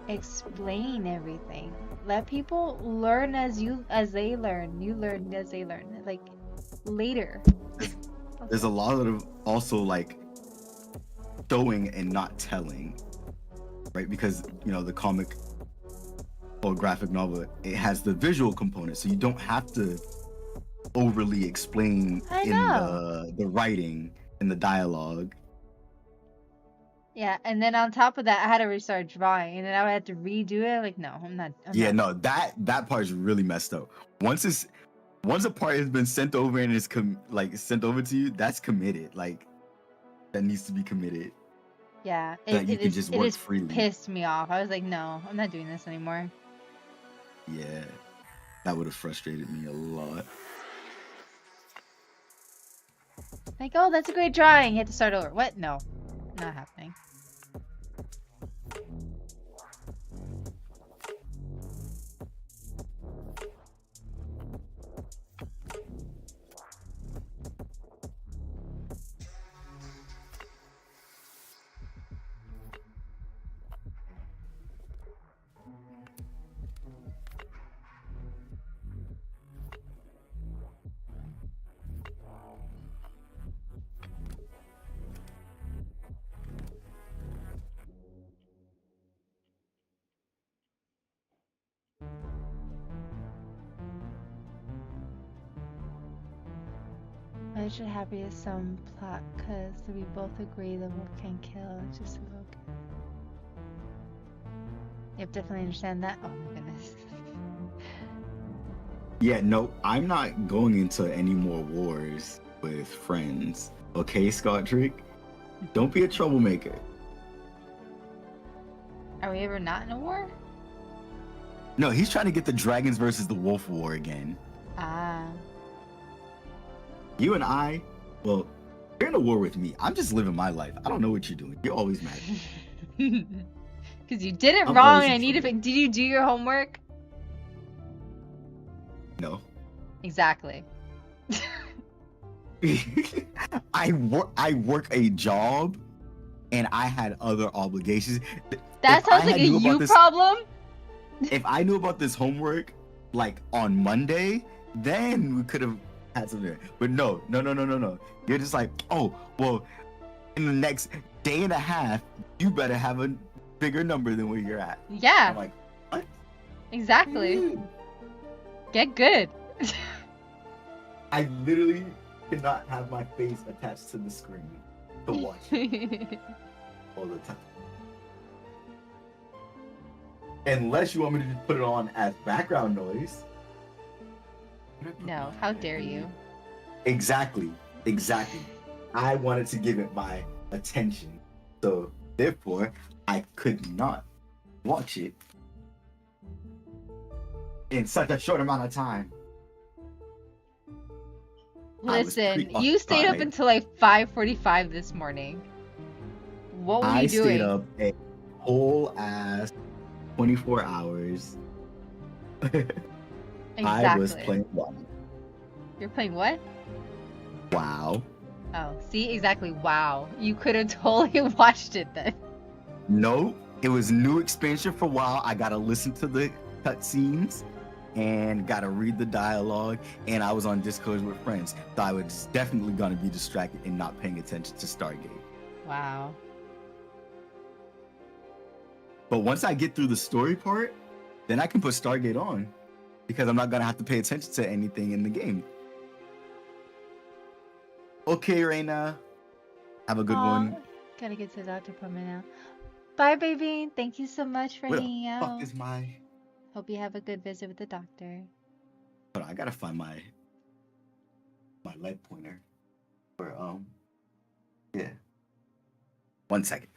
explain everything. Let people learn as they learn. You learn as they learn. Like later. There's a lot of also like showing and not telling, right? Because the comic or graphic novel, it has the visual component, so you don't have to overly explain I in know. the writing and the dialogue. Yeah, and then on top of that, I had to restart drawing, and then I would have to redo it. Like, no, I'm not. Yeah, no, that part is really messed up. Once a part has been sent over and is sent over to you, that's committed. Like, that needs to be committed. Yeah, So that you can just work it freely. pissed me off. I was like, no, I'm not doing this anymore. Yeah, that would have frustrated me a lot. Like, oh, that's a great drawing. You had to start over. What? No, not happening. I should happy as some plot, cause we both agree the wolf can kill. It's just okay. Yep, definitely understand that. Oh my goodness. Yeah, no, I'm not going into any more wars with friends. Okay, Scott Drake? Don't be a troublemaker. Are we ever not in a war? No, he's trying to get the dragons versus the wolf war again. Ah. You and I, well, you're in a war with me. I'm just living my life. I don't know what you're doing. You're always mad at me. Because you did it I'm wrong always and I in need to trouble. Did you do your homework? No. Exactly. I work a job and I had other obligations. That If I sounds like had a knew about you this- problem. If I knew about this homework like on Monday, then we could have had something. But no. You're just like, oh, well, in the next day and a half, you better have a bigger number than where you're at. Yeah, I'm like, what? exactly. Get good. I literally cannot have my face attached to the screen to watch it all the time. Unless you want me to just put it on as background noise. No, how dare you? Exactly. I wanted to give it my attention. So, therefore, I could not watch it in such a short amount of time. I was Listen, you stayed up preoccupied. until like 5:45 this morning. What were I you stayed doing? up a whole ass 24 hours. I was Exactly. playing WoW. You're playing what? Wow. Oh, see, exactly. Wow. You could have totally watched it then. No, it was new expansion for WoW. I gotta listen to the cutscenes and gotta read the dialogue. And I was on Discord with friends, so I was definitely gonna be distracted and not paying attention to Stargate. Wow. But once I get through the story part, then I can put Stargate on because I'm not gonna have to pay attention to anything in the game. Okay, Reina. Have a good Aw, one. gotta get to the doctor appointment now. Bye, baby. Thank you so much for Where the hanging fuck out. is my? Hope you have a good visit with the doctor. Hold on, I gotta find my light pointer. Or yeah. 1 second.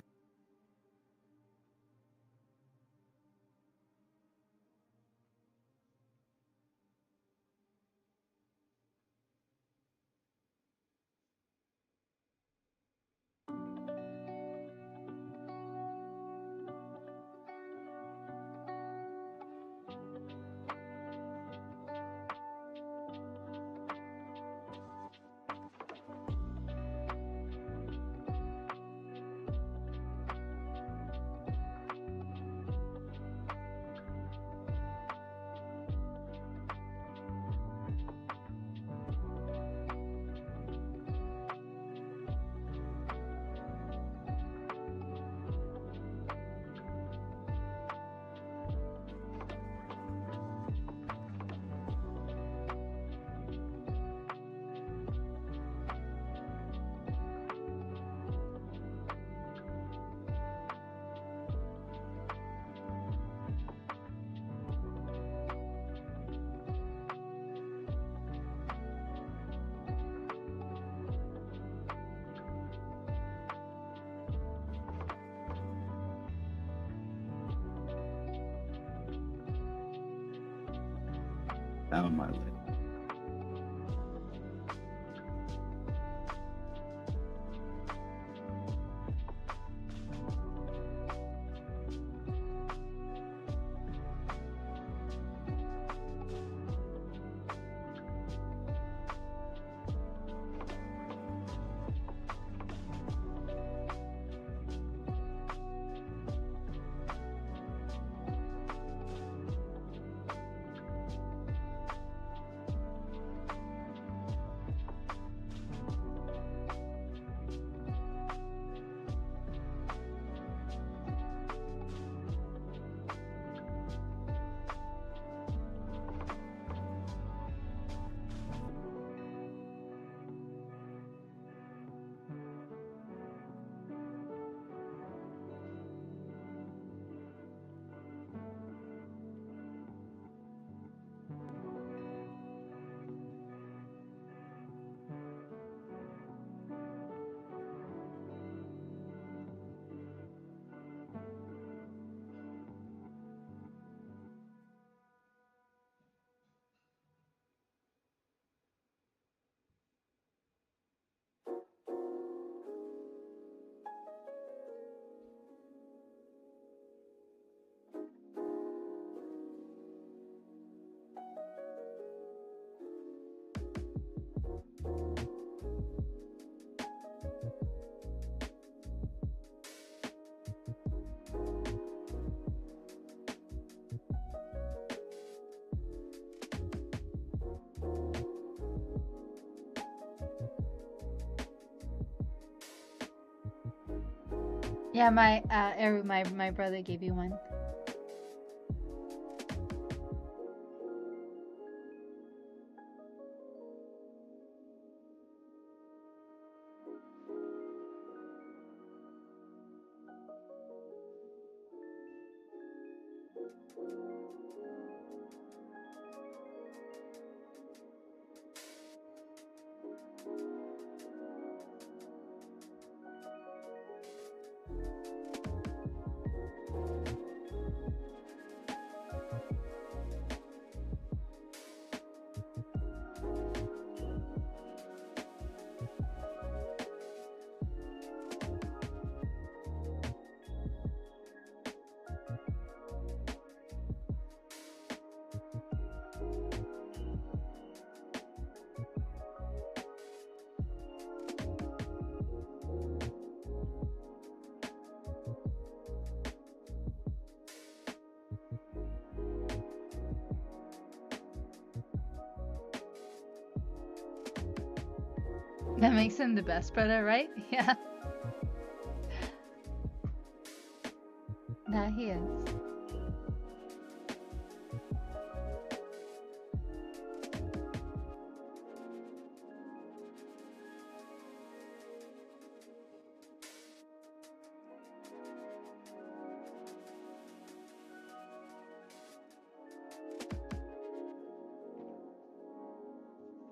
Found my light. Yeah, my brother gave you one. That makes him the best brother, right? Yeah. That he is.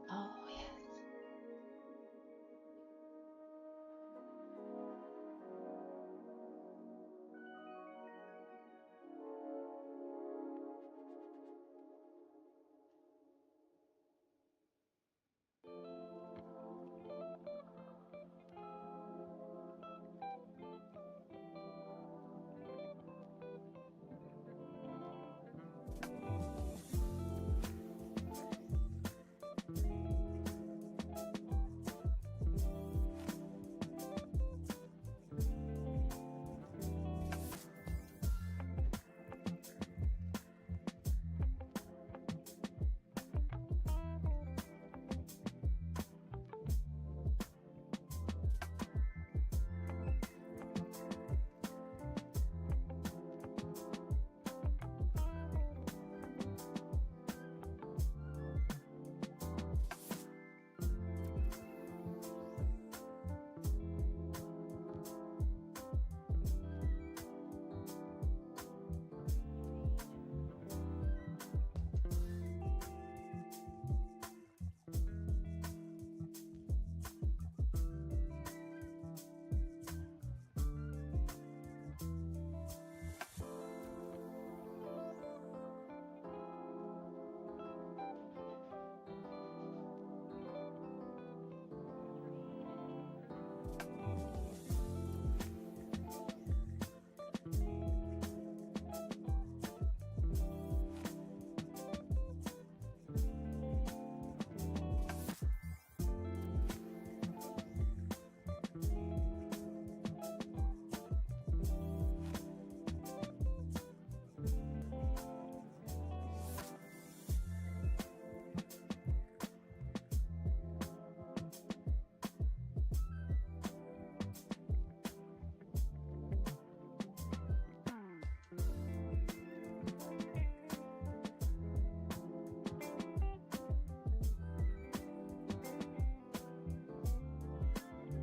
Oh, yes.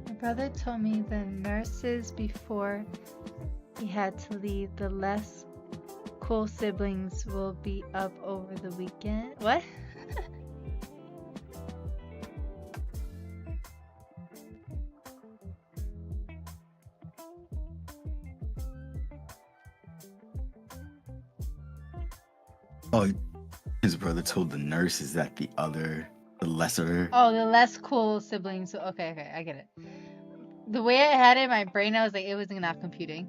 My brother told me the nurses before he had to leave, the less cool siblings will be up over the weekend. What? Oh, his brother told the nurses that the lesser. Oh, the less cool siblings. Okay, okay, I get it. The way I had it in my brain, I was like, it was not computing.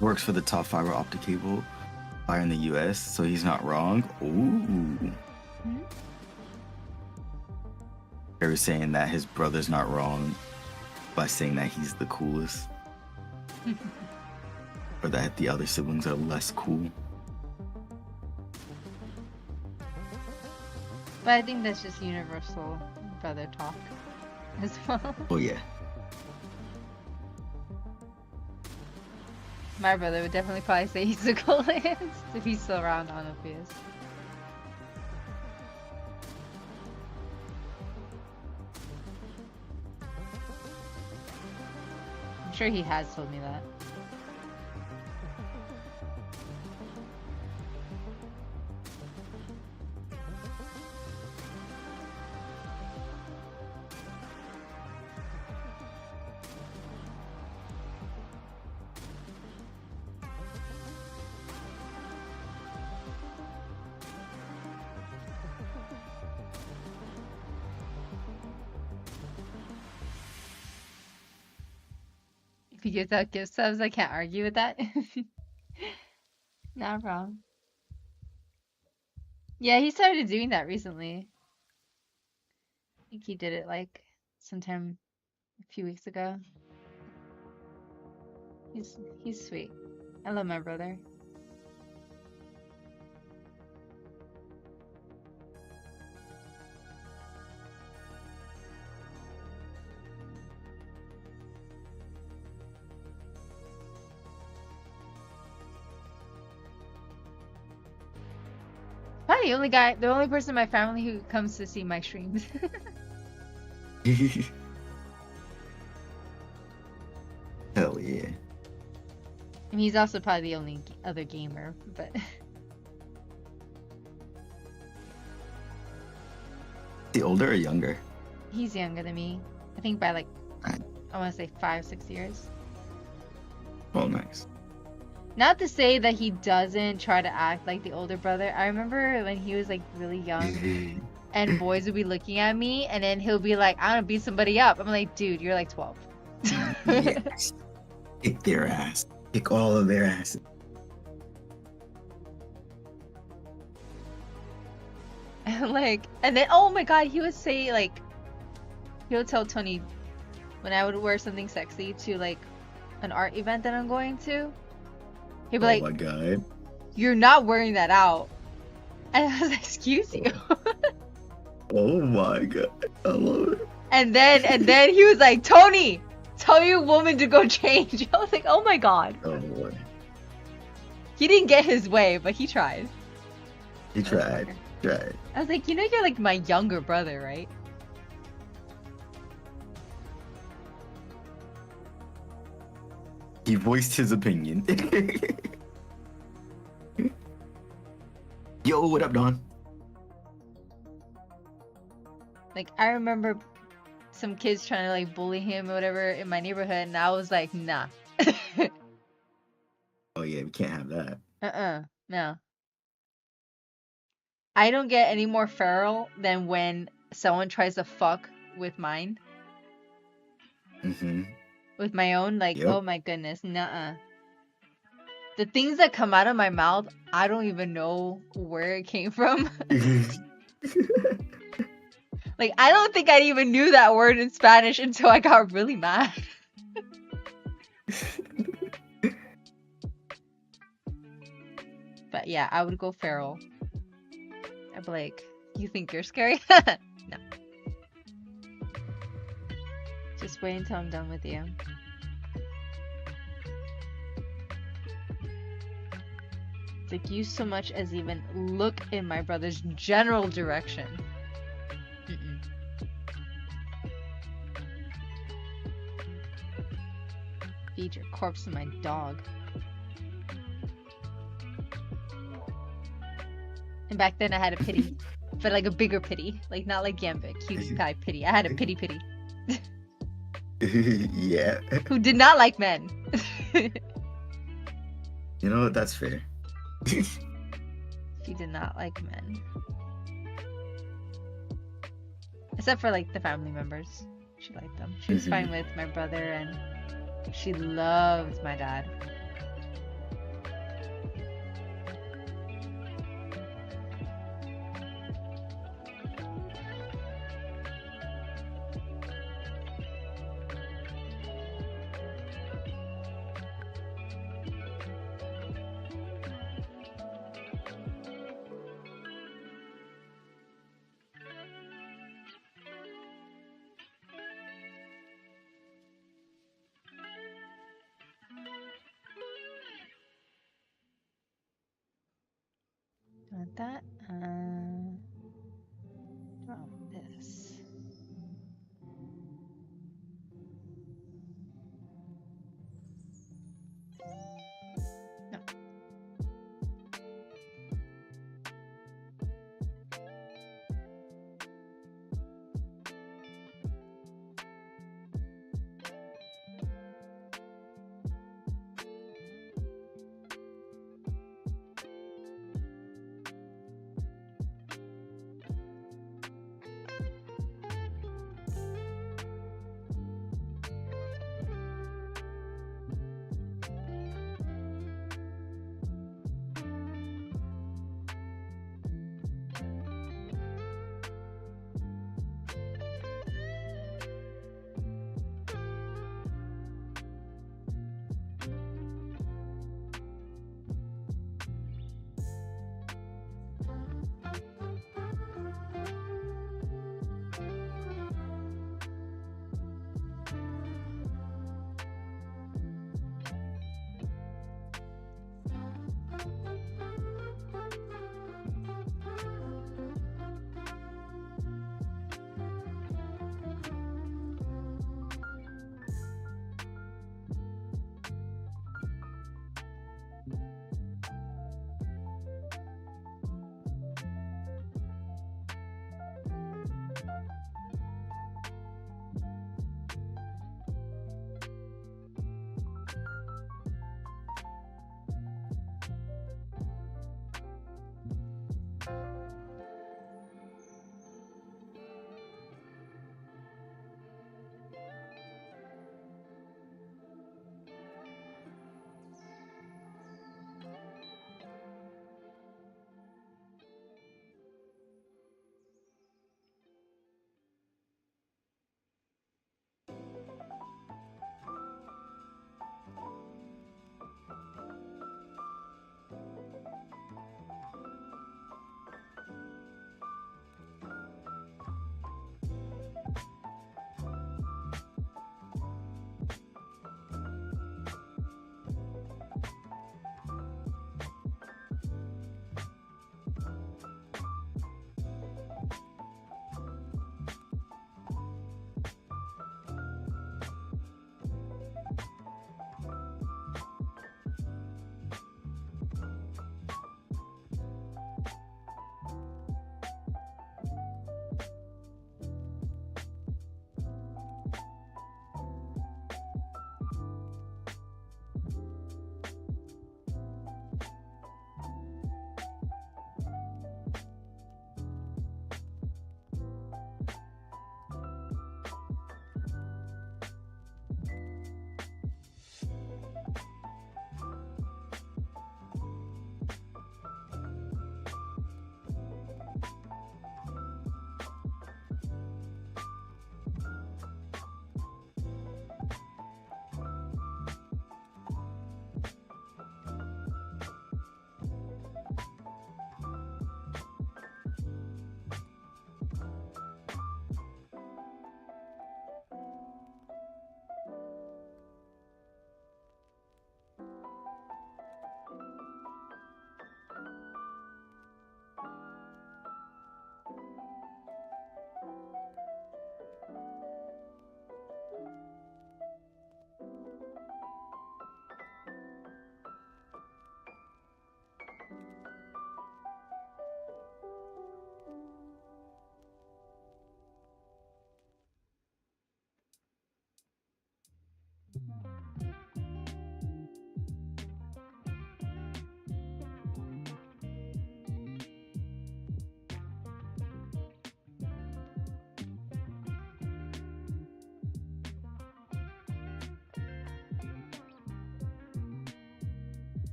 Works for the top fiber optic cable buyer in the US, so he's not wrong. Ooh. Hmm? They were saying that his brother's not wrong by saying that he's the coolest, or that the other siblings are less cool. But I think that's just universal brother talk as well. Oh yeah. My brother would definitely probably say he's the coolest if he's still around. I don't know if he is. I'm sure he has told me that. If he gives out gift subs, I can't argue with that. Not wrong. Yeah, he started doing that recently. I think he did it like sometime a few weeks ago. He's sweet. I love my brother. Probably the only person in my family who comes to see my streams. Hell yeah. And he's also probably the only other gamer, but The older or younger? he's younger than me. I think by like, I want to say 5-6 years. Oh, nice. Not to say that he doesn't try to act like the older brother. I remember when he was like really young and boys would be looking at me and then he'll be like, I want to beat somebody up. I'm like, dude, you're like 12. Yes. Kick their ass. Kick all of their asses. Like, and then, oh my god, he would say like, he would tell Tony when I would wear something sexy to like an art event that I'm going to. He'd be Oh like, my god. you're not wearing that out. And I was like, excuse you. Oh my god. I love it. And then he was like, Tony, tell your woman to go change. I was like, oh my god. Oh boy. He didn't get his way, but he tried. He tried. Tried. I was like, you know you're like my younger brother, right? He voiced his opinion. Yo, what up, Don? Like, I remember some kids trying to like bully him or whatever in my neighborhood, and I was like, nah. Oh yeah, we can't have that. No. I don't get any more feral than when someone tries to fuck with mine. Mm-hmm. With my own, like, Yep. oh my goodness, nuh-uh. The things that come out of my mouth, I don't even know where it came from. Like, I don't think I even knew that word in Spanish until I got really mad. But yeah, I would go feral. I'd be like, you think you're scary? No. Just wait until I'm done with you. It's like you so much as even look in my brother's general direction. Mm-mm. Feed your corpse to my dog. And back then I had a pity. But like a bigger pity. Like not like Gambit, cute guy pity. I had a pity. Yeah. Who did not like men. You know what? That's fair. She did not like men. Except for like the family members. She liked them. She was fine with my brother and she loved my dad. Don't want that. Drop this. No.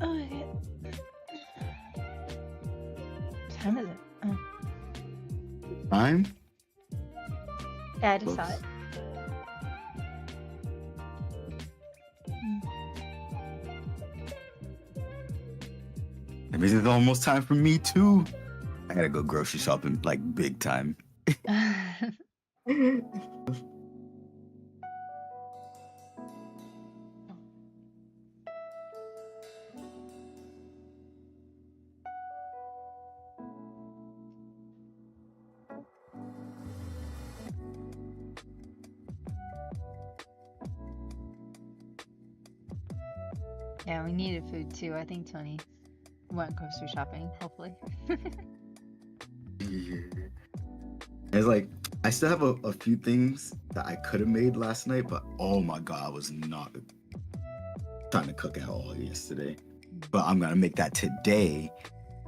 Oh, okay. What time is it? Oh, Time? yeah, I just saw Close. it. Mm. That means it's almost time for me too. I gotta go grocery shopping like big time. Yeah, we needed food too. I think Tony went grocery shopping, hopefully. Yeah. It's like I still have a few things that I could have made last night, but oh my god, I was not trying to cook at all yesterday. But I'm gonna make that today,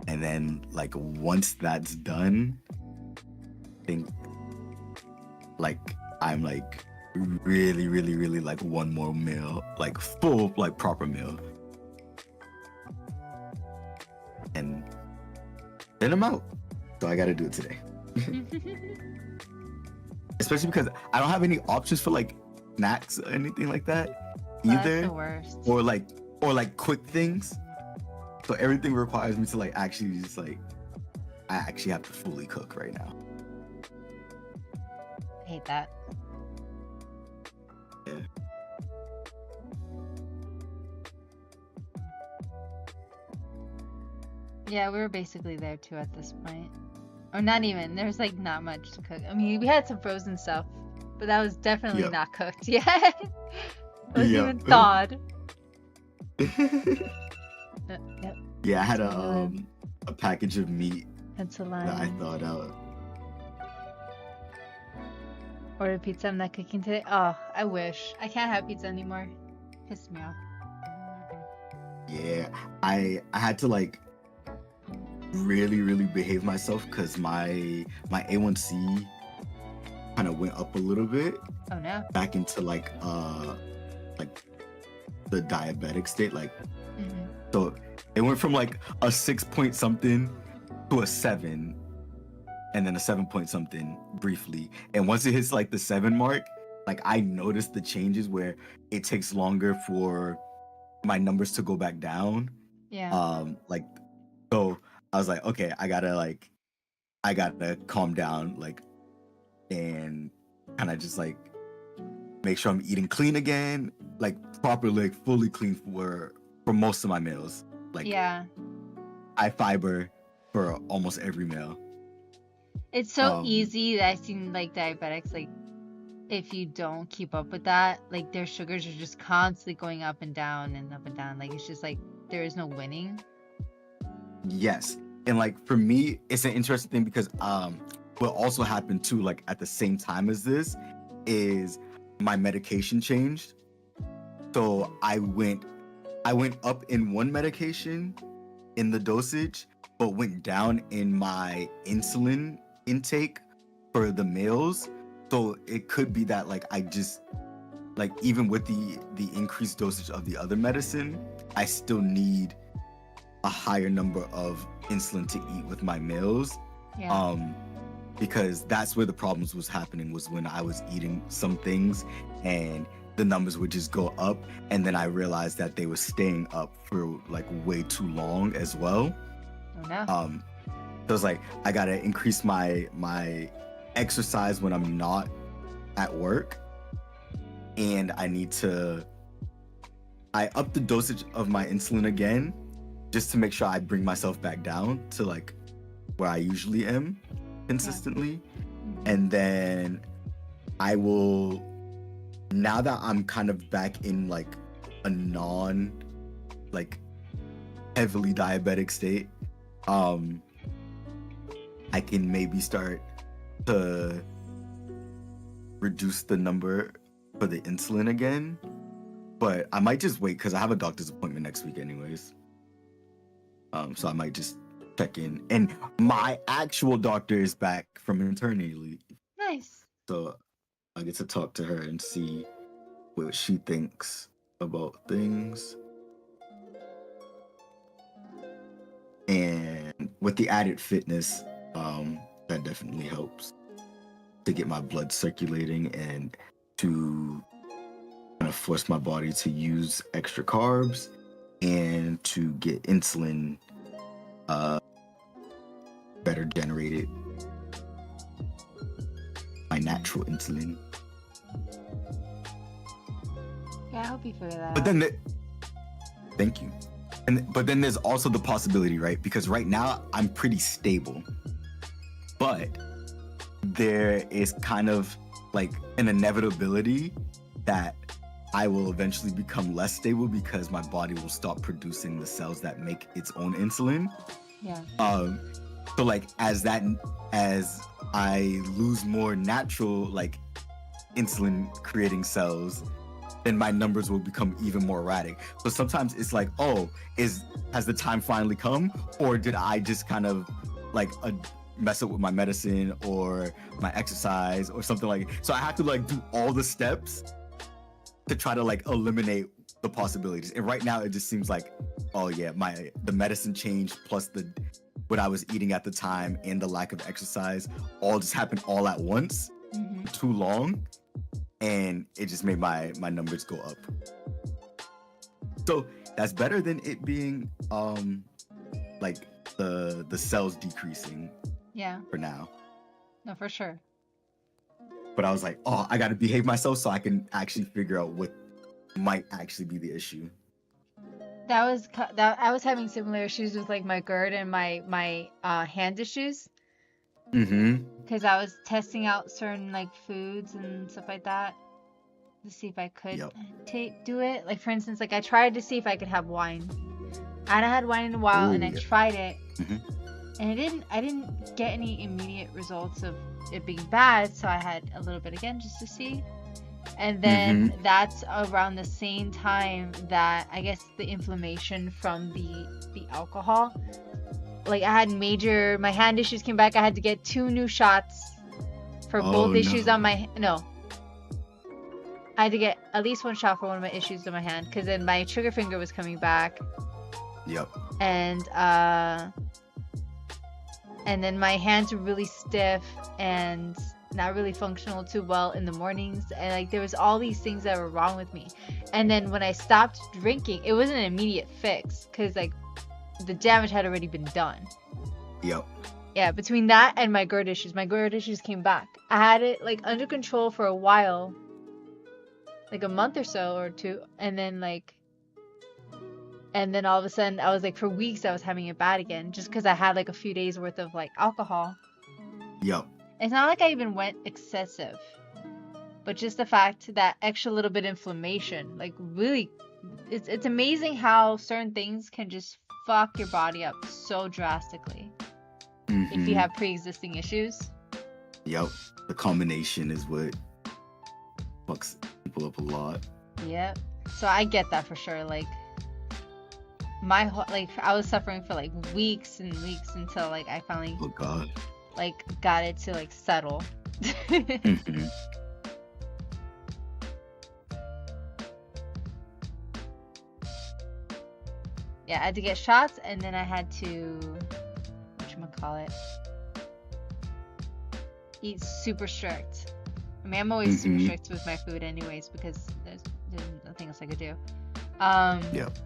and then like once that's done, I think like I'm like really like one more meal, like full like proper meal, and then I'm out. So I gotta do it today. Especially because I don't have any options for like snacks or anything like that That's the either, worst. or like quick things. So everything requires me to like actually just like I actually have to fully cook right now. I hate that. Yeah. Yeah, we were basically there too at this point. Or not even. There's like not much to cook. I mean, we had some frozen stuff, but that was definitely Yep. not cooked yet. It wasn't Yep. even thawed. Yep. Yeah, I had Watermelon. a package of meat Pencil that I line. thought out. Ordered pizza. I'm not cooking today. Oh, I wish. I can't have pizza anymore. Pissed me off. Yeah, I had to like really behave myself because my A1C kind of went up a little bit Oh no. back into like the diabetic state. Like Mhm. so it went from like a 6 point something to a 7, and then a 7 point something briefly. And once it hits like the 7 mark, like I noticed the changes where it takes longer for my numbers to go back down. Yeah. Like so I was like, okay, I gotta calm down, like, and kind of just like make sure I'm eating clean again, like properly, like fully clean for most of my meals. Like Yeah. high fiber for almost every meal. It's so Um, easy that I've seen like diabetics, like if you don't keep up with that, like their sugars are just constantly going up and down and up and down. Like it's just like there is no winning. Yes. And like for me, it's an interesting thing because what also happened too, like at the same time as this, is my medication changed. So I went up in one medication in the dosage, but went down in my insulin intake for the meals. So it could be that like I just like even with the increased dosage of the other medicine, I still need a higher number of insulin to eat with my meals. Yeah. Because that's where the problems was happening, was when I was eating some things and the numbers would just go up, and then I realized that they were staying up for like way too long as well. Oh no. So it's like I gotta increase my exercise when I'm not at work, and I up the dosage of my insulin again just to make sure I bring myself back down to like where I usually am consistently. And then I will, now that I'm kind of back in like a non like heavily diabetic state, I can maybe start to reduce the number for the insulin again. But I might just wait because I have a doctor's appointment next week anyways. So I might just check in. And my actual doctor is back from maternity leave. Nice. So I get to talk to her and see what she thinks about things. with the added fitness, that definitely helps to get my blood circulating and to kind of force my body to use extra carbs and to get insulin better generated, my natural insulin. Yeah, I hope you figure that But out. then, thank you. But then there's also the possibility, right? Because right now I'm pretty stable, but there is kind of like an inevitability that I will eventually become less stable because my body will stop producing the cells that make its own insulin. Yeah. So like as I lose more natural like insulin creating cells, then my numbers will become even more erratic. So sometimes it's like, oh, has the time finally come, or did I just kind of like mess up with my medicine or my exercise or something like? So I have to like do all the steps to try to like eliminate the possibilities. And right now it just seems like, oh yeah, the medicine change plus what I was eating at the time and the lack of exercise all just happened all at once, too long, and it just made my numbers go up. So that's better than it being like the cells decreasing. Yeah. For now. No, for sure. But I was like, oh, I got to behave myself so I can actually figure out what might actually be the issue. I was having similar issues with like my GERD and my hand issues. Because I was testing out certain like foods and stuff like that to see if I could do it. Like for instance, like I tried to see if I could have wine. I hadn't had wine in a while, and I tried it, and I didn't get any immediate results of it being bad. So I had a little bit again just to see. And then that's around the same time that I guess the inflammation from the alcohol. Like I had my hand issues came back. I had to get 2 new shots for both issues on my I had to get at least 1 shot for one of my issues on my hand, because then my trigger finger was coming back. Yep. And then my hands were really stiff and not really functional too well in the mornings, and like there was all these things that were wrong with me. And then when I stopped drinking, it wasn't an immediate fix because like the damage had already been done. Yep. Yeah, between that and my GERD issues came back. I had it like under control for a while, like a month or so or 2, and then all of a sudden I was like, for weeks I was having it bad again, just because I had like a few days worth of like alcohol. Yep. It's not like I even went excessive, but just the fact that extra little bit inflammation, like really, it's amazing how certain things can just fuck your body up so drastically if you have pre-existing issues. Yep. The combination is what fucks people up a lot. Yep. So I get that for sure. Like I was suffering for like weeks and weeks until like I finally like got it to like settle. Yeah, I had to get shots, and then I had to whatchamacallit, eat super strict. I mean, I'm always super strict with my food anyways, because there's nothing else I could do. Yep.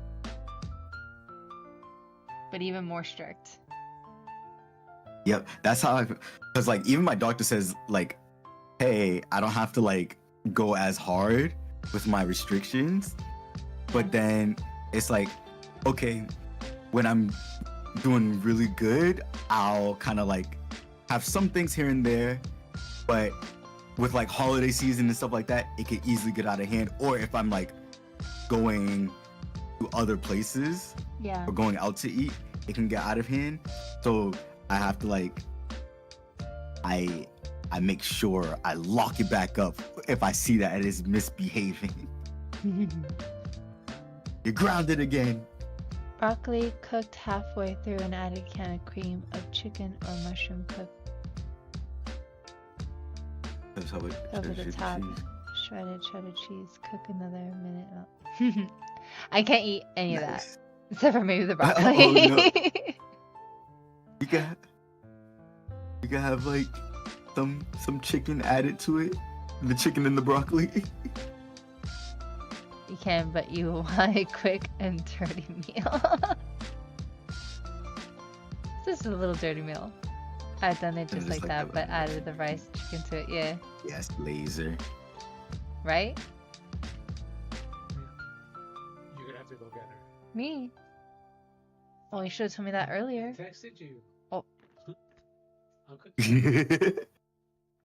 But even more strict. Yep, that's how because like even my doctor says like, hey, I don't have to like go as hard with my restrictions, but then it's like, okay, when I'm doing really good, I'll kind of like have some things here and there, but with like holiday season and stuff like that, it could easily get out of hand. Or if I'm like going to other places or going out to eat, it can get out of hand. So I have to like, I make sure I lock it back up if I see that it is misbehaving. You're grounded again. Broccoli cooked halfway through and added a can of cream of chicken or mushroom cooked over the top. Shredded cheddar cheese. Cook another minute. Oh. I can't eat any of that except for maybe the broccoli. Oh, no. You can you can have like some chicken added to it. The chicken and the broccoli. You can, but you want a quick and dirty meal. This is a little dirty meal. I've done it just like that, but added the rice chicken to it. Yeah. Yes, laser. Right? You're gonna have to go get her. Me? Oh, you should have told me that I earlier. texted you. Oh. I'll cook you.